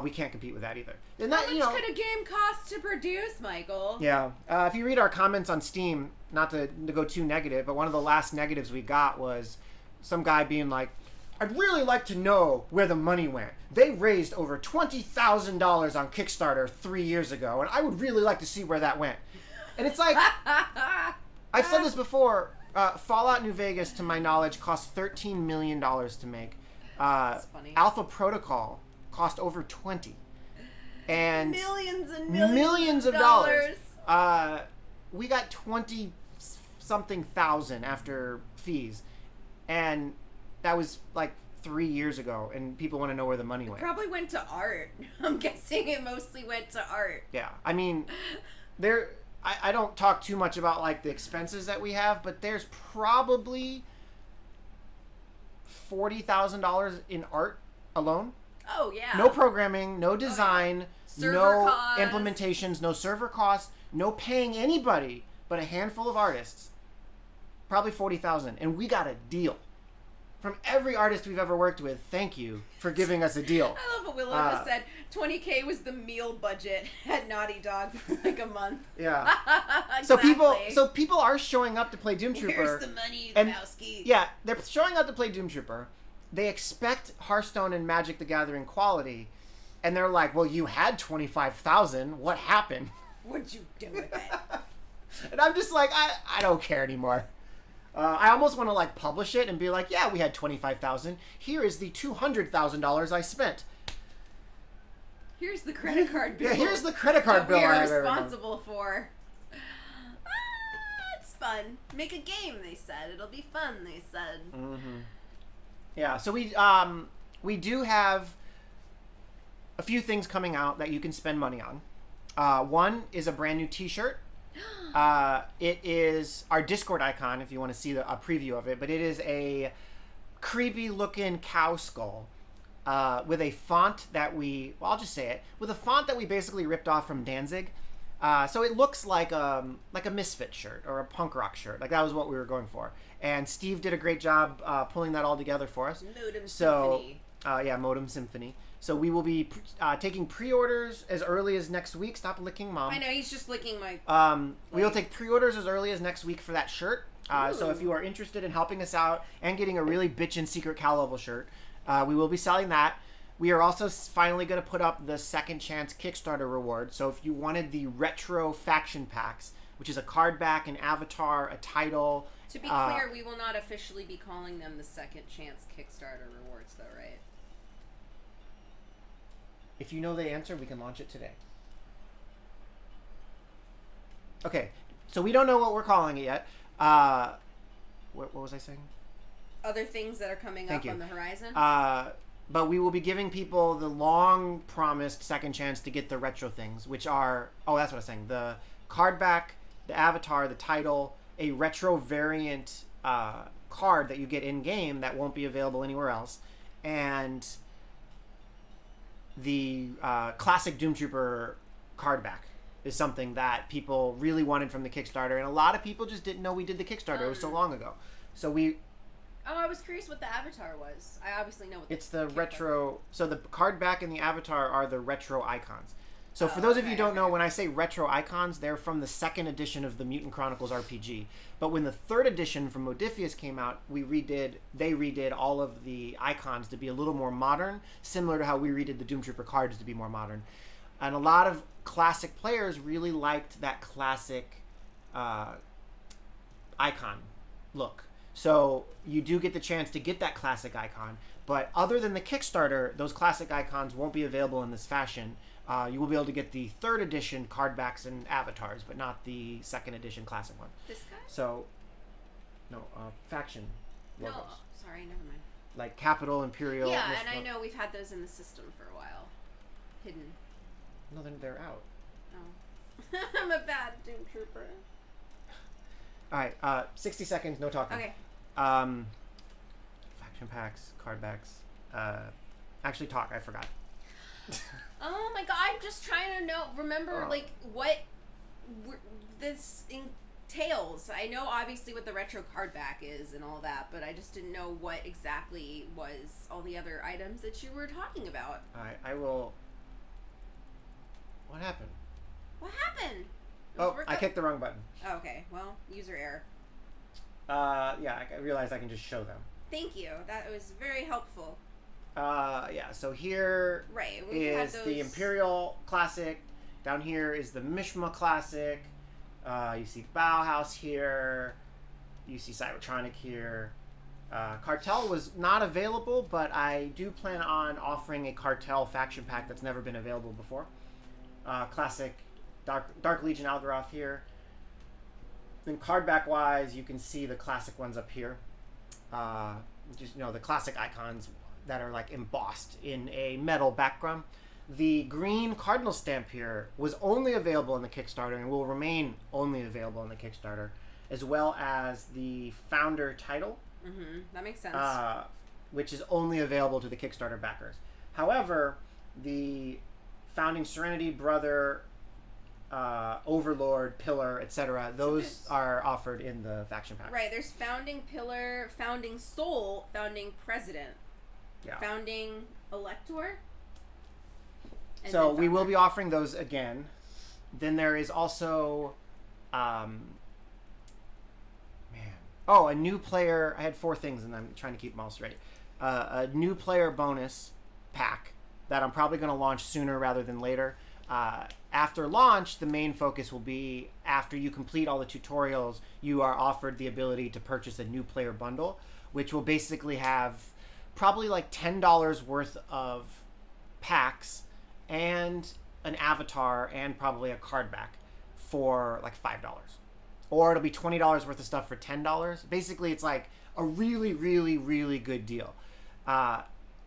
C: we can't compete with that either. And
D: How much could a game cost to produce, Michael?
C: Yeah. If you read our comments on Steam, not to go too negative, but one of the last negatives we got was some guy being like, I'd really like to know where the money went. They raised over $20,000 on Kickstarter 3 years ago, and I would really like to see where that went. And it's like, I've said this before, Fallout New Vegas, to my knowledge, cost $13 million to make.
D: That's funny.
C: Alpha Protocol cost over 20, and
D: millions
C: of dollars. We got 20-something thousand after fees, and that was like 3 years ago, and people want to know where the money went.
D: Probably went to art. I'm guessing it mostly went to art.
C: Yeah, I mean, I don't talk too much about like the expenses that we have, but there's probably $40,000 in art alone.
D: Oh yeah.
C: No programming, no design,
D: Server
C: no
D: costs.
C: implementations, no server costs, no paying anybody but a handful of artists. Probably 40,000, and we got a deal from every artist we've ever worked with. Thank you for giving us a deal.
D: I love what Willow just said. 20K was the meal budget at Naughty Dog for like a month.
C: Yeah.
D: Exactly.
C: So people are showing up to play Doomtrooper.
D: Here's the money,
C: and
D: Lebowski.
C: yeah, they're showing up to play Doomtrooper. They expect Hearthstone and Magic the Gathering quality, and they're like, "Well, you had 25,000. What happened?"
D: What'd you do with it?
C: And I'm just like, I don't care anymore. I almost want to like publish it and be like, "Yeah, we had 25,000. Here is the $200,000 I spent."
D: Here's the credit card bill.
C: Yeah, here's the credit card bill
D: we
C: I
D: are
C: have ever done.
D: responsible for. It's fun. Make a game, they said. It'll be fun, they said.
C: Mm-hmm. Yeah, so we do have a few things coming out that you can spend money on. One is a brand new T-shirt. It is our Discord icon if you want to see a preview of it, but it is a creepy looking cow skull with a font that I'll just say it, with a font that we basically ripped off from Danzig. So it looks like a Misfit shirt or a punk rock shirt. Like that was what we were going for. And Steve did a great job pulling that all together for us.
D: Modem Symphony.
C: Modem Symphony. So we will be taking pre-orders as early as next week. Stop licking, Mom.
D: I know, he's just licking my...
C: We will take pre-orders as early as next week for that shirt. So if you are interested in helping us out and getting a really bitchin' Secret Cal level shirt, we will be selling that. We are also finally going to put up the Second Chance Kickstarter reward. So if you wanted the retro faction packs, which is a card back, an avatar, a title...
D: To be clear, we will not officially be calling them the Second Chance Kickstarter rewards, though, right?
C: If you know the answer, we can launch it today. Okay, so we don't know what we're calling it yet. What was I saying?
D: Other things that are coming
C: Thank
D: up
C: you.
D: on the horizon?
C: But we will be giving people the long-promised second chance to get the retro things, which are... Oh, that's what I was saying. The card back, the avatar, the title, a retro variant card that you get in-game that won't be available anywhere else, and the classic Doomtrooper card back is something that people really wanted from the Kickstarter, and a lot of people just didn't know we did the Kickstarter. It was so long ago. So we...
D: Oh, I was curious what the avatar was. I obviously know what
C: It's the
D: Kickstarter-
C: retro... So the card back and the avatar are the retro icons. So for those of you who don't know, when I say retro icons, they're from the second edition of the Mutant Chronicles RPG. But when the third edition from Modiphius came out, they redid all of the icons to be a little more modern, similar to how we redid the Doomtrooper cards to be more modern. And a lot of classic players really liked that classic icon look. So you do get the chance to get that classic icon. But other than the Kickstarter, those classic icons won't be available in this fashion. You will be able to get the third edition card backs and avatars, but not the second edition classic one.
D: This guy?
C: So, no, faction logos.
D: No, sorry, never mind.
C: Like Capital, Imperial.
D: Yeah, and
C: Mishra-
D: I know we've had those in the system for a while. Hidden.
C: No, they're out.
D: Oh. I'm a bad Doomtrooper.
C: All right, 60 seconds, no talking.
D: Okay.
C: Faction packs, card backs. Actually, talk. I forgot.
D: Oh my god, I'm just trying to remember, like, what this entails. I know, obviously, what the retro card back is and all that, but I just didn't know what exactly was all the other items that you were talking about.
C: All right, I will... What happened?
D: What happened?
C: Oh, I kicked the wrong button.
D: Oh, okay, well, user error.
C: Yeah, I realized I can just show them.
D: Thank you. That was very helpful.
C: Yeah, so here
D: Right, we've had
C: is
D: those...
C: the Imperial Classic. Down here is the Mishma Classic. You see Bauhaus here. You see Cybertronic here. Cartel was not available, but I do plan on offering a Cartel faction pack that's never been available before. Classic Dark Legion Algaroth here. Then card back wise, you can see the classic ones up here. Just, the classic icons. that are like embossed in a metal background. The green cardinal stamp here was only available in the Kickstarter and will remain only available in the Kickstarter, as well as the founder title.
D: That makes sense.
C: Which is only available to the Kickstarter backers. However, the founding Serenity, Brother, Overlord, Pillar, etc., those are offered in the faction pack.
D: Right, there's Founding Pillar, Founding Soul, Founding President, Founding Elector.
C: So we will be offering those again. Then there is also, a new player. I had 4 things, and I'm trying to keep them all straight. A new player bonus pack that I'm probably going to launch sooner rather than later. After launch, the main focus will be after you complete all the tutorials, you are offered the ability to purchase a new player bundle, which will basically have probably like $10 worth of packs and an avatar and probably a card back for like $5. Or it'll be $20 worth of stuff for $10. Basically, it's like a really, really, really good deal.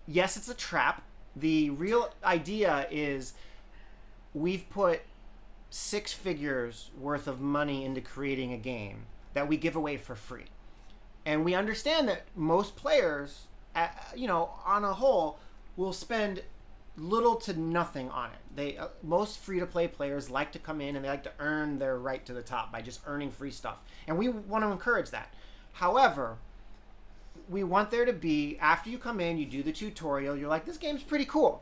C: Yes, it's a trap. The real idea is we've put 6 figures worth of money into creating a game that we give away for free. And we understand that most players, on a whole, will spend little to nothing on it. Most free-to-play players like to come in and they like to earn their right to the top by just earning free stuff. And we want to encourage that. However, we want there to be, after you come in, you do the tutorial, you're like, this game's pretty cool.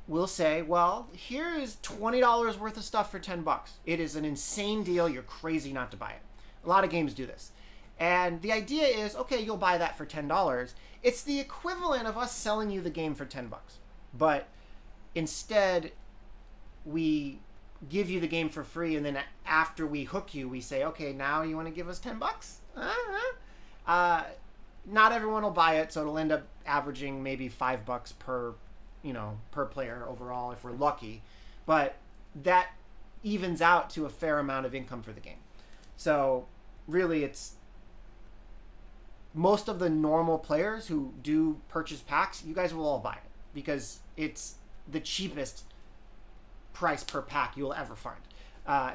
C: We'll say, well, here is $20 worth of stuff for $10. It is an insane deal. You're crazy not to buy it. A lot of games do this. And the idea is, okay, you'll buy that for $10. It's the equivalent of us selling you the game for $10. But instead, we give you the game for free, and then after we hook you, we say, okay, now you want to give us $10? Not everyone will buy it, so it'll end up averaging maybe $5 per player overall if we're lucky. But that evens out to a fair amount of income for the game. So really, it's most of the normal players who do purchase packs, you guys will all buy it because it's the cheapest price per pack you'll ever find.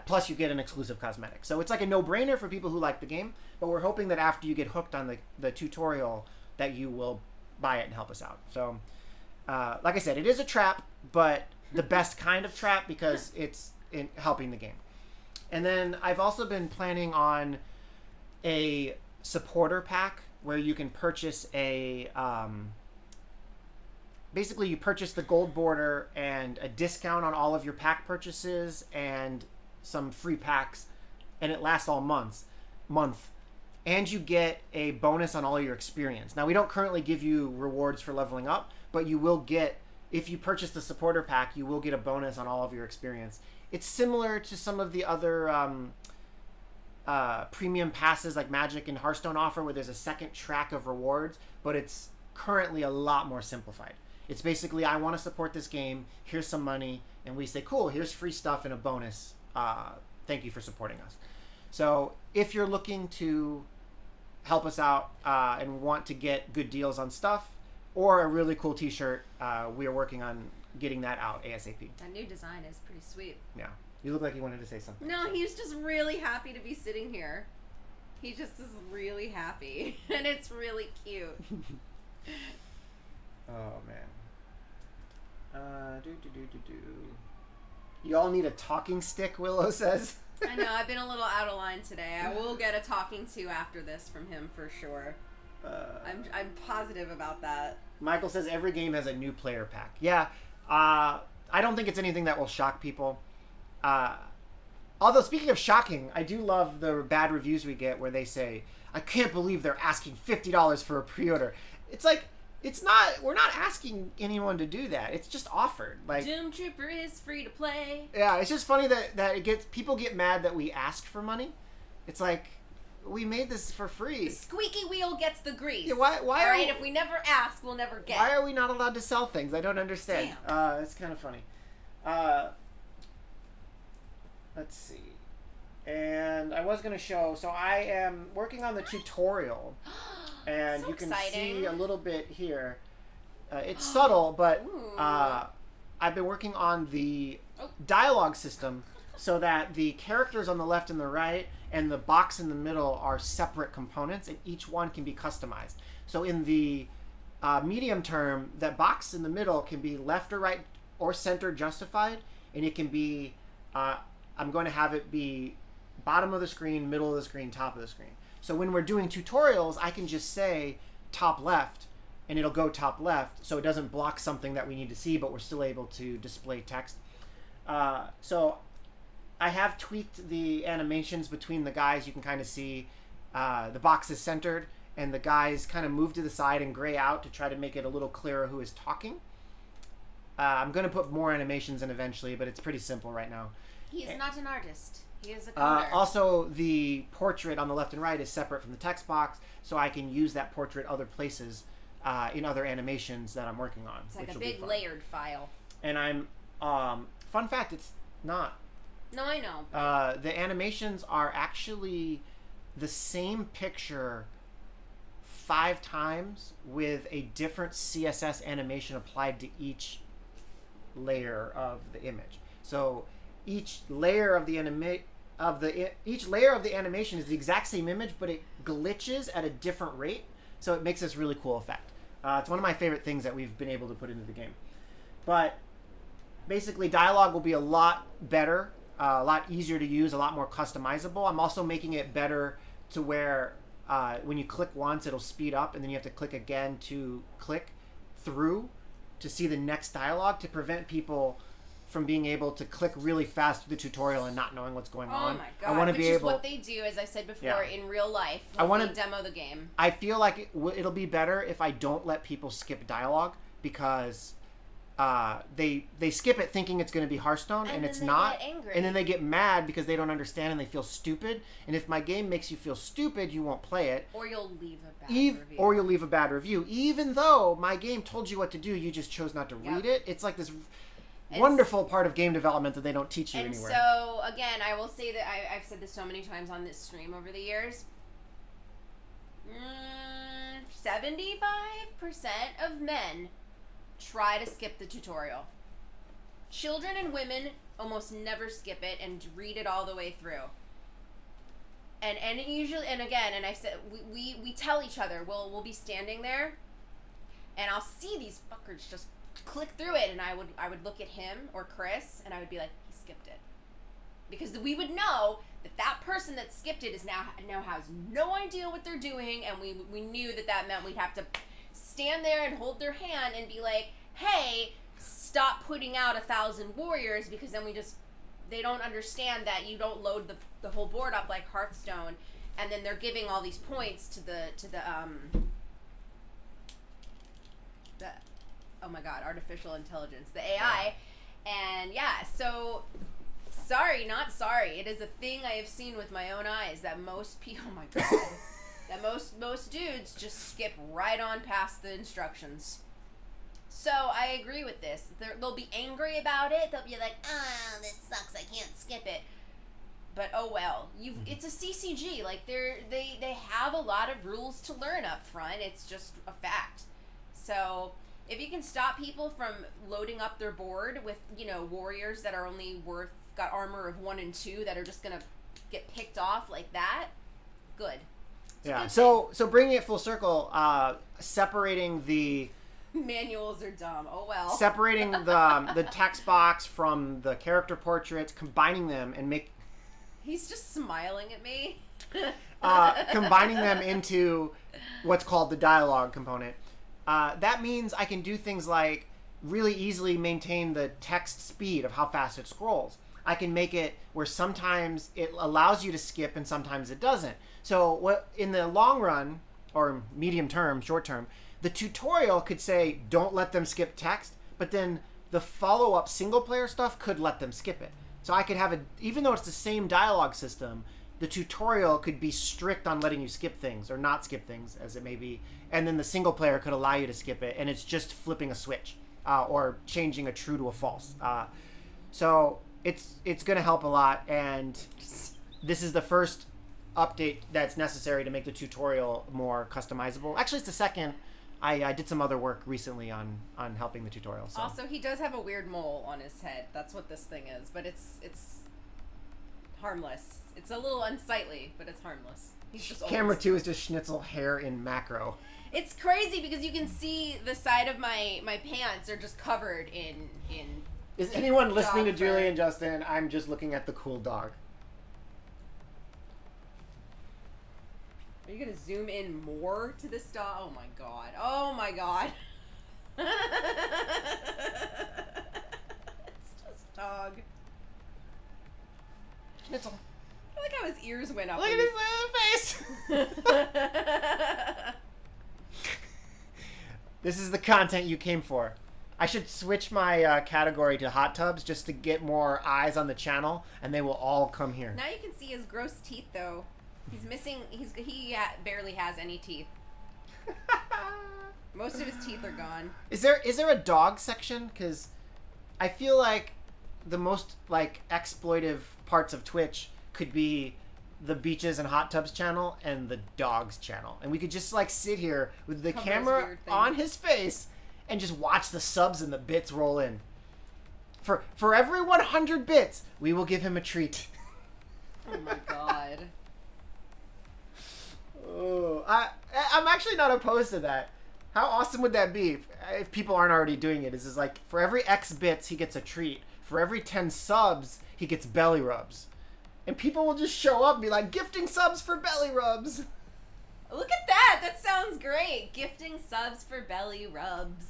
C: Plus, you get an exclusive cosmetic. So it's like a no-brainer for people who like the game, but we're hoping that after you get hooked on the tutorial that you will buy it and help us out. So, like I said, it is a trap, but the best kind of trap because it's in helping the game. And then I've also been planning on a supporter pack where you can purchase basically you purchase the gold border and a discount on all of your pack purchases and some free packs, and it lasts all month, and you get a bonus on all your experience. Now, we don't currently give you rewards for leveling up, but you will get, if you purchase the supporter pack, you will get a bonus on all of your experience. It's similar to some of the other premium passes like Magic and Hearthstone offer, where there's a second track of rewards, but it's currently a lot more simplified. It's basically, I want to support this game, here's some money, and we say, cool, here's free stuff and a bonus. Thank you for supporting us. So if you're looking to help us out and want to get good deals on stuff or a really cool t-shirt, we are working on getting that out ASAP.
D: That new design is pretty sweet.
C: Yeah. You look like you wanted to say something.
D: No, he's just really happy to be sitting here. He just is really happy. And it's really cute.
C: Oh, man. You all need a talking stick, Willow says.
D: I know, I've been a little out of line today. I will get a talking to after this from him for sure. I'm positive about that.
C: Michael says every game has a new player pack. Yeah, I don't think it's anything that will shock people. Although, speaking of shocking, I do love the bad reviews we get where they say, I can't believe they're asking $50 for a pre-order. It's like, we're not asking anyone to do that. It's just offered. Like,
D: Doomtrooper is free to play.
C: Yeah, it's just funny that people get mad that we ask for money. It's like, we made this for free.
D: The squeaky wheel gets the grease.
C: Yeah, why
D: all right, if we never ask, we'll never get.
C: Why are we not allowed to sell things? I don't understand. It's kind of funny. Let's see. And I was going to show, so I am working on the tutorial And
D: So
C: you can
D: exciting.
C: see a little bit here. It's subtle, but I've been working on the dialogue system so that the characters on the left and the right and the box in the middle are separate components, and each one can be customized. So in the medium term, that box in the middle can be left or right or center justified, and it can be, I'm going to have it be bottom of the screen, middle of the screen, top of the screen. So when we're doing tutorials, I can just say top left, and it'll go top left, so it doesn't block something that we need to see, but we're still able to display text. So I have tweaked the animations between the guys. You can kind of see the box is centered, and the guys kind of move to the side and gray out to try to make it a little clearer who is talking. I'm going to put more animations in eventually, but it's pretty simple right now.
D: He is not an artist. He is a coder.
C: Also, the portrait on the left and right is separate from the text box, so I can use that portrait other places in other animations that I'm working on.
D: It's like a big layered file.
C: And I'm, fun fact, it's not.
D: No, I know.
C: The animations are actually the same picture 5 times with a different CSS animation applied to each layer of the image. So each layer of the each layer of the animation is the exact same image, but it glitches at a different rate. So it makes this really cool effect. It's one of my favorite things that we've been able to put into the game. But basically, dialogue will be a lot better, a lot easier to use, a lot more customizable. I'm also making it better to where when you click once, it'll speed up, and then you have to click again to click through to see the next dialogue, to prevent people from being able to click really fast through the tutorial and not knowing what's going on.
D: Oh my god!
C: I want to
D: Which
C: be
D: is
C: able.
D: what they do, as I said before, in real life. When they demo the game.
C: I feel like it'll be better if I don't let people skip dialogue, because they skip it thinking it's going to be Hearthstone, and it's not.
D: Get angry.
C: And then they get mad because they don't understand and they feel stupid. And if my game makes you feel stupid, you won't play it.
D: Or you'll leave a bad review.
C: Or you'll leave a bad review. Even though my game told you what to do, you just chose not to read it. It's like this wonderful part of game development that they don't teach you anywhere.
D: And so, again, I will say that I've said this so many times on this stream over the years. 75% of men try to skip the tutorial. Children and women almost never skip it and read it all the way through. And it usually, and again, and I said, we tell each other, we'll be standing there, and I'll see these fuckers just click through it, and I would look at him or Chris, and I would be like, he skipped it. Because we would know that person that skipped it is now has no idea what they're doing, and we knew that meant we'd have to stand there and hold their hand and be like, hey, stop putting out 1,000 warriors, because then they don't understand that you don't load the whole board up like Hearthstone, and then they're giving all these points to the oh my god, artificial intelligence, the AI. And yeah, so sorry, not sorry. It is a thing I have seen with my own eyes that most people, oh my god, that most dudes just skip right on past the instructions. So I agree with this. They'll be angry about it. They'll be like, "Ah, this sucks. I can't skip it." But oh well. It's a CCG. Like they have a lot of rules to learn up front. It's just a fact. So if you can stop people from loading up their board with, warriors that are only got armor of 1 and 2 that are just gonna get picked off like that, good.
C: Yeah. So bringing it full circle, separating the
D: manuals are dumb. Oh well.
C: Separating the text box from the character portraits, combining them and
D: He's just smiling at me.
C: Combining them into what's called the dialogue component. That means I can do things like really easily maintain the text speed of how fast it scrolls. I can make it where sometimes it allows you to skip and sometimes it doesn't. So what in the long run, or medium term, short term, the tutorial could say, don't let them skip text, but then the follow-up single-player stuff could let them skip it. So I could have even though it's the same dialogue system, the tutorial could be strict on letting you skip things or not skip things, as it may be. And then the single player could allow you to skip it, and it's just flipping a switch or changing a true to a false. So it's going to help a lot, and this is the first update that's necessary to make the tutorial more customizable. Actually, it's the second. I did some other work recently on helping the tutorial. So.
D: Also, he does have a weird mole on his head. That's what this thing is, but it's harmless. It's a little unsightly, but it's harmless. He's just old.
C: Camera 2 is just Schnitzel hair in macro.
D: It's crazy because you can see the side of my pants are just covered in.
C: Is anyone listening to
D: dog
C: Julie
D: fur.
C: and Justin? I'm just looking at the cool dog.
D: Are you gonna zoom in more to this dog? Oh my god! Oh my god! It's just dog.
C: Schnitzel.
D: I like how his ears went up.
C: Look at his little face. This is the content you came for. I should switch my category to hot tubs just to get more eyes on the channel, and they will all come here.
D: Now you can see his gross teeth, though. He's missing. He barely has any teeth. Most of his teeth are gone.
C: Is there a dog section? Because I feel like the most exploitive parts of Twitch could be the beaches and hot tubs channel and the dogs channel, and we could just sit here with the
D: Cover his
C: camera
D: weird thing.
C: on his face and just watch the subs and the bits roll in. For every 100 bits, we will give him a treat.
D: Oh my god.
C: Oh, I'm actually not opposed to that. How awesome would that be if people aren't already doing it? Is for every X bits, he gets a treat. For every 10 subs, he gets belly rubs. And people will just show up and be like, gifting subs for belly rubs.
D: Look at that! That sounds great. Gifting subs for belly rubs.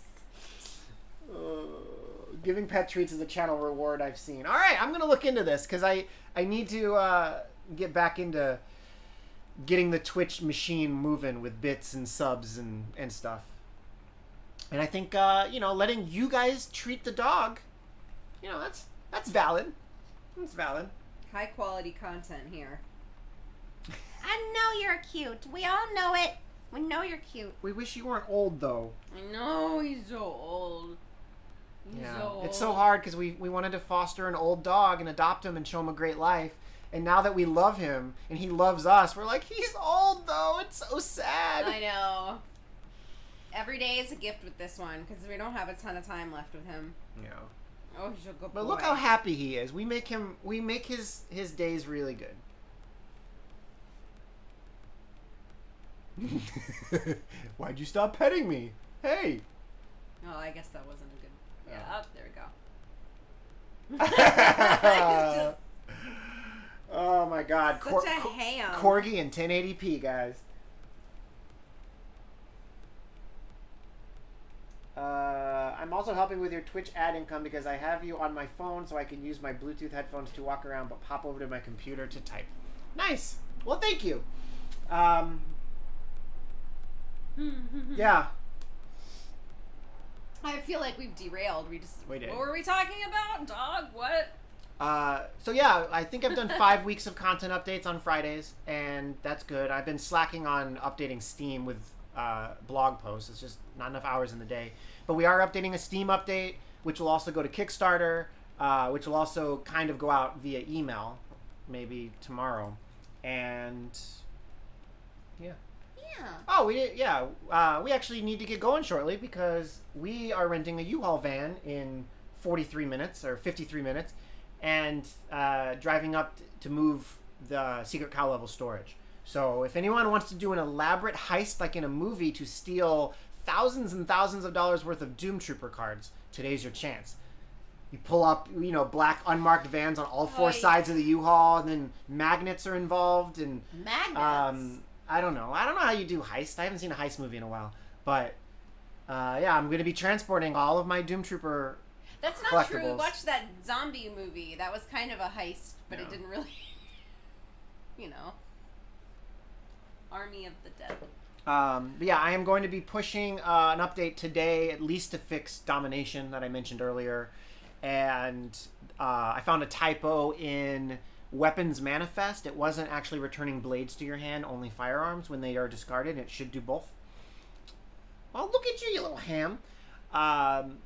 C: Giving pet treats is a channel reward I've seen. All right, I'm going to look into this because I need to get back into getting the Twitch machine moving with bits and subs and stuff. And I think, letting you guys treat the dog, that's valid. That's valid.
D: High quality content here.
A: I know you're cute. We all know it. We know you're cute.
C: We wish you weren't old, though.
D: I know, he's so old. He's
C: Yeah,
D: so old.
C: it's so hard because we wanted to foster an old dog and adopt him and show him a great life. And now that we love him and he loves us, we're like, he's old, though. It's so sad.
D: I know. Every day is a gift with this one because we don't have a ton of time left with him.
C: Yeah.
D: Oh, he's a good boy.
C: But look how happy he is. We make his days really good. Why'd you stop petting me? Hey.
D: Oh, I guess that wasn't a good. Yeah,
C: Oh.
D: there we go.
C: Oh my God.
D: Such a ham.
C: Corgi in 1080p, guys. I'm also helping with your Twitch ad income because I have you on my phone so I can use my Bluetooth headphones to walk around but pop over to my computer to type. Nice. Well, thank you. Yeah.
D: I feel like we've derailed.
C: We did.
D: What were we talking about? Dog? What?
C: So yeah, I think I've done 5 weeks of content updates on Fridays, and that's good. I've been slacking on updating Steam with blog posts. It's just not enough hours in the day. But we are updating a Steam update, which will also go to Kickstarter, which will also kind of go out via email, maybe tomorrow. And yeah.
A: Yeah.
C: Oh, we did. Yeah, we actually need to get going shortly because we are renting a U-Haul van in 43 minutes or 53 minutes, and driving up to move the secret cow level storage. So if anyone wants to do an elaborate heist like in a movie to steal thousands and thousands of dollars worth of Doomtrooper cards, today's your chance. You pull up, black unmarked vans on all four sides of the U-Haul, and then magnets are involved, and
A: Magnets.
C: I don't know how you do heist. I haven't seen a heist movie in a while, but I'm going to be transporting all of my Doomtrooper.
D: That's not true. We
C: collectibles.
D: watched that zombie movie. That was kind of a heist, but
C: Yeah.
D: it didn't really, Army of the Dead.
C: But yeah, I am going to be pushing an update today, at least to fix domination that I mentioned earlier. And I found a typo in weapons manifest. It wasn't actually returning blades to your hand, only firearms when they are discarded. It should do both. Well, look at you, you little ham.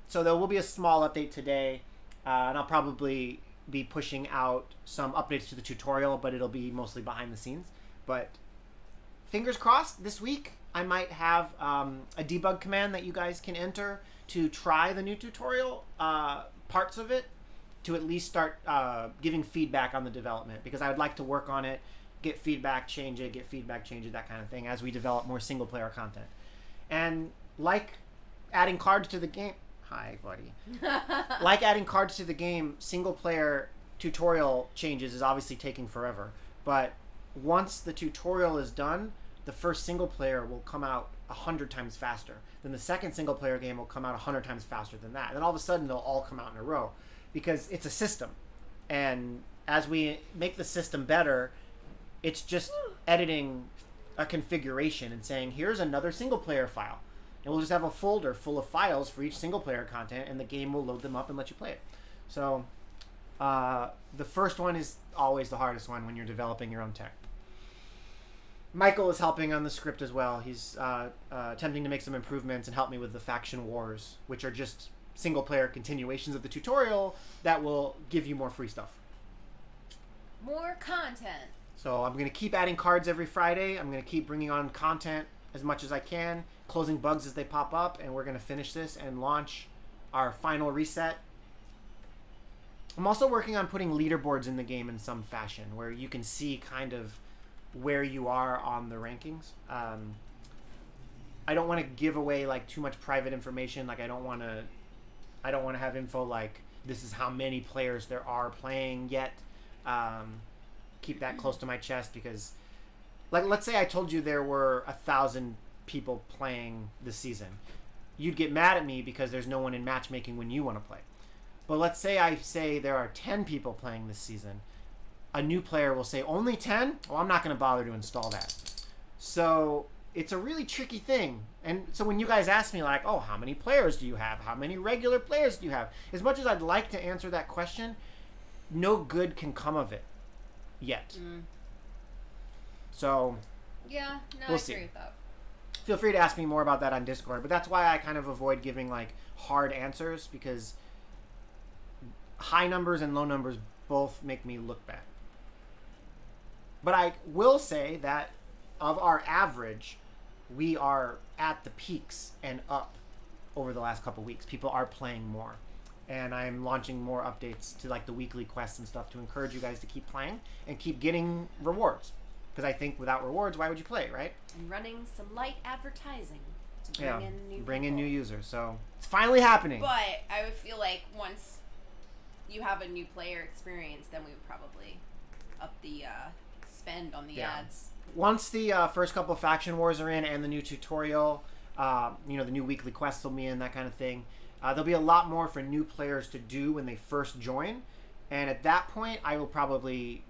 C: So there will be a small update today, and I'll probably be pushing out some updates to the tutorial, but it'll be mostly behind the scenes. But fingers crossed, this week I might have a debug command that you guys can enter to try the new tutorial, parts of it, to at least start giving feedback on the development, because I would like to work on it, get feedback, change it, that kind of thing, as we develop more single-player content. And like adding cards to the game... Hi, buddy. Like adding cards to the game, single-player tutorial changes is obviously taking forever. But once the tutorial is done, the first single-player will come out 100 times faster. Then the second single-player game will come out 100 times faster than that. And then all of a sudden, they'll all come out in a row. Because it's a system. And as we make the system better, it's just editing a configuration and saying, here's another single-player file. And we'll just have a folder full of files for each single-player content, and the game will load them up and let you play it. So the first one is always the hardest one when you're developing your own tech. Michael is helping on the script as well. He's attempting to make some improvements and help me with the faction wars, which are just single-player continuations of the tutorial that will give you more free stuff.
D: More content.
C: So I'm going to keep adding cards every Friday. I'm going to keep bringing on content as much as I can, closing bugs as they pop up, and we're going to finish this and launch our final reset. I'm also working on putting leaderboards in the game in some fashion, where you can see kind of where you are on the rankings. I don't want to give away like too much private information. Like I don't want to have info like this is how many players there are playing yet. Keep that close to my chest, because like let's say I told you there were 1,000 people playing this season. You'd get mad at me because there's no one in matchmaking when you want to play. But let's say I say there are 10 people playing this season. A new player will say, only 10? Well, I'm not going to bother to install that. So it's a really tricky thing. And so when you guys ask me like, oh, how many players do you have? How many regular players do you have? As much as I'd like to answer that question, no good can come of it yet. So
D: Yeah, no,
C: we'll
D: I
C: see.
D: agree with that.
C: Feel free to ask me more about that on Discord. But that's why I kind of avoid giving like hard answers, because high numbers and low numbers both make me look bad. But I will say that of our average, we are at the peaks and up over the last couple weeks. People are playing more. And I'm launching more updates to like the weekly quests and stuff to encourage you guys to keep playing and keep getting rewards. Because I think without rewards, why would you play, right?
D: And running some light advertising to
C: bring in new users. So it's finally happening.
D: But I would feel like once you have a new player experience, then we would probably up the spend on the ads.
C: Once the first couple of faction wars are in and the new tutorial, the new weekly quests will be in, that kind of thing. There'll be a lot more for new players to do when they first join. And at that point, I will probably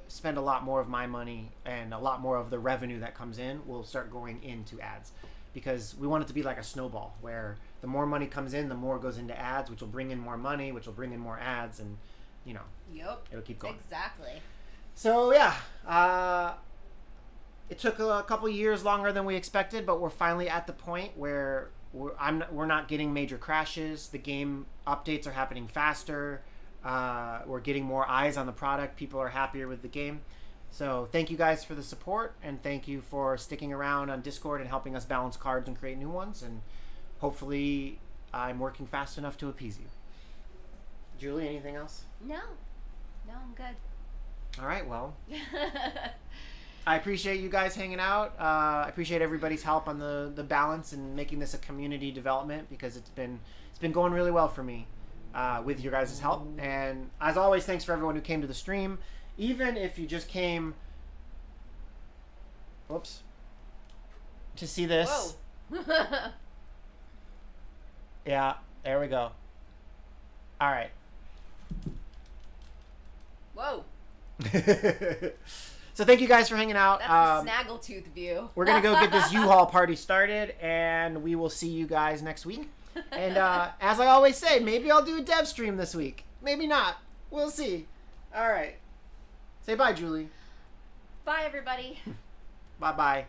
C: spend a lot more of my money, and a lot more of the revenue that comes in will start going into ads, because we want it to be like a snowball where the more money comes in, the more goes into ads, which will bring in more money, which will bring in more ads, and
D: Yep.
C: it'll keep going.
D: Exactly.
C: So yeah, it took a couple years longer than we expected, but we're finally at the point where we're not getting major crashes. The game updates are happening faster. We're getting more eyes on the product. People are happier with the game. So thank you guys for the support, and thank you for sticking around on Discord and helping us balance cards and create new ones. And hopefully I'm working fast enough to appease you. Julie, anything else?
D: No, I'm good.
C: All right, well, I appreciate you guys hanging out. I appreciate everybody's help on the balance and making this a community development, because it's been going really well for me. With your guys' help. And as always, thanks for everyone who came to the stream. Even if you just came to see this.
D: Whoa.
C: Yeah, there we go. All right.
D: Whoa.
C: So thank you guys for hanging out.
D: That's the snaggletooth view.
C: We're going to go get this U-Haul party started, and we will see you guys next week. And as I always say, maybe I'll do a dev stream this week. Maybe not. We'll see. All right. Say bye, Julie.
D: Bye, everybody.
C: Bye-bye.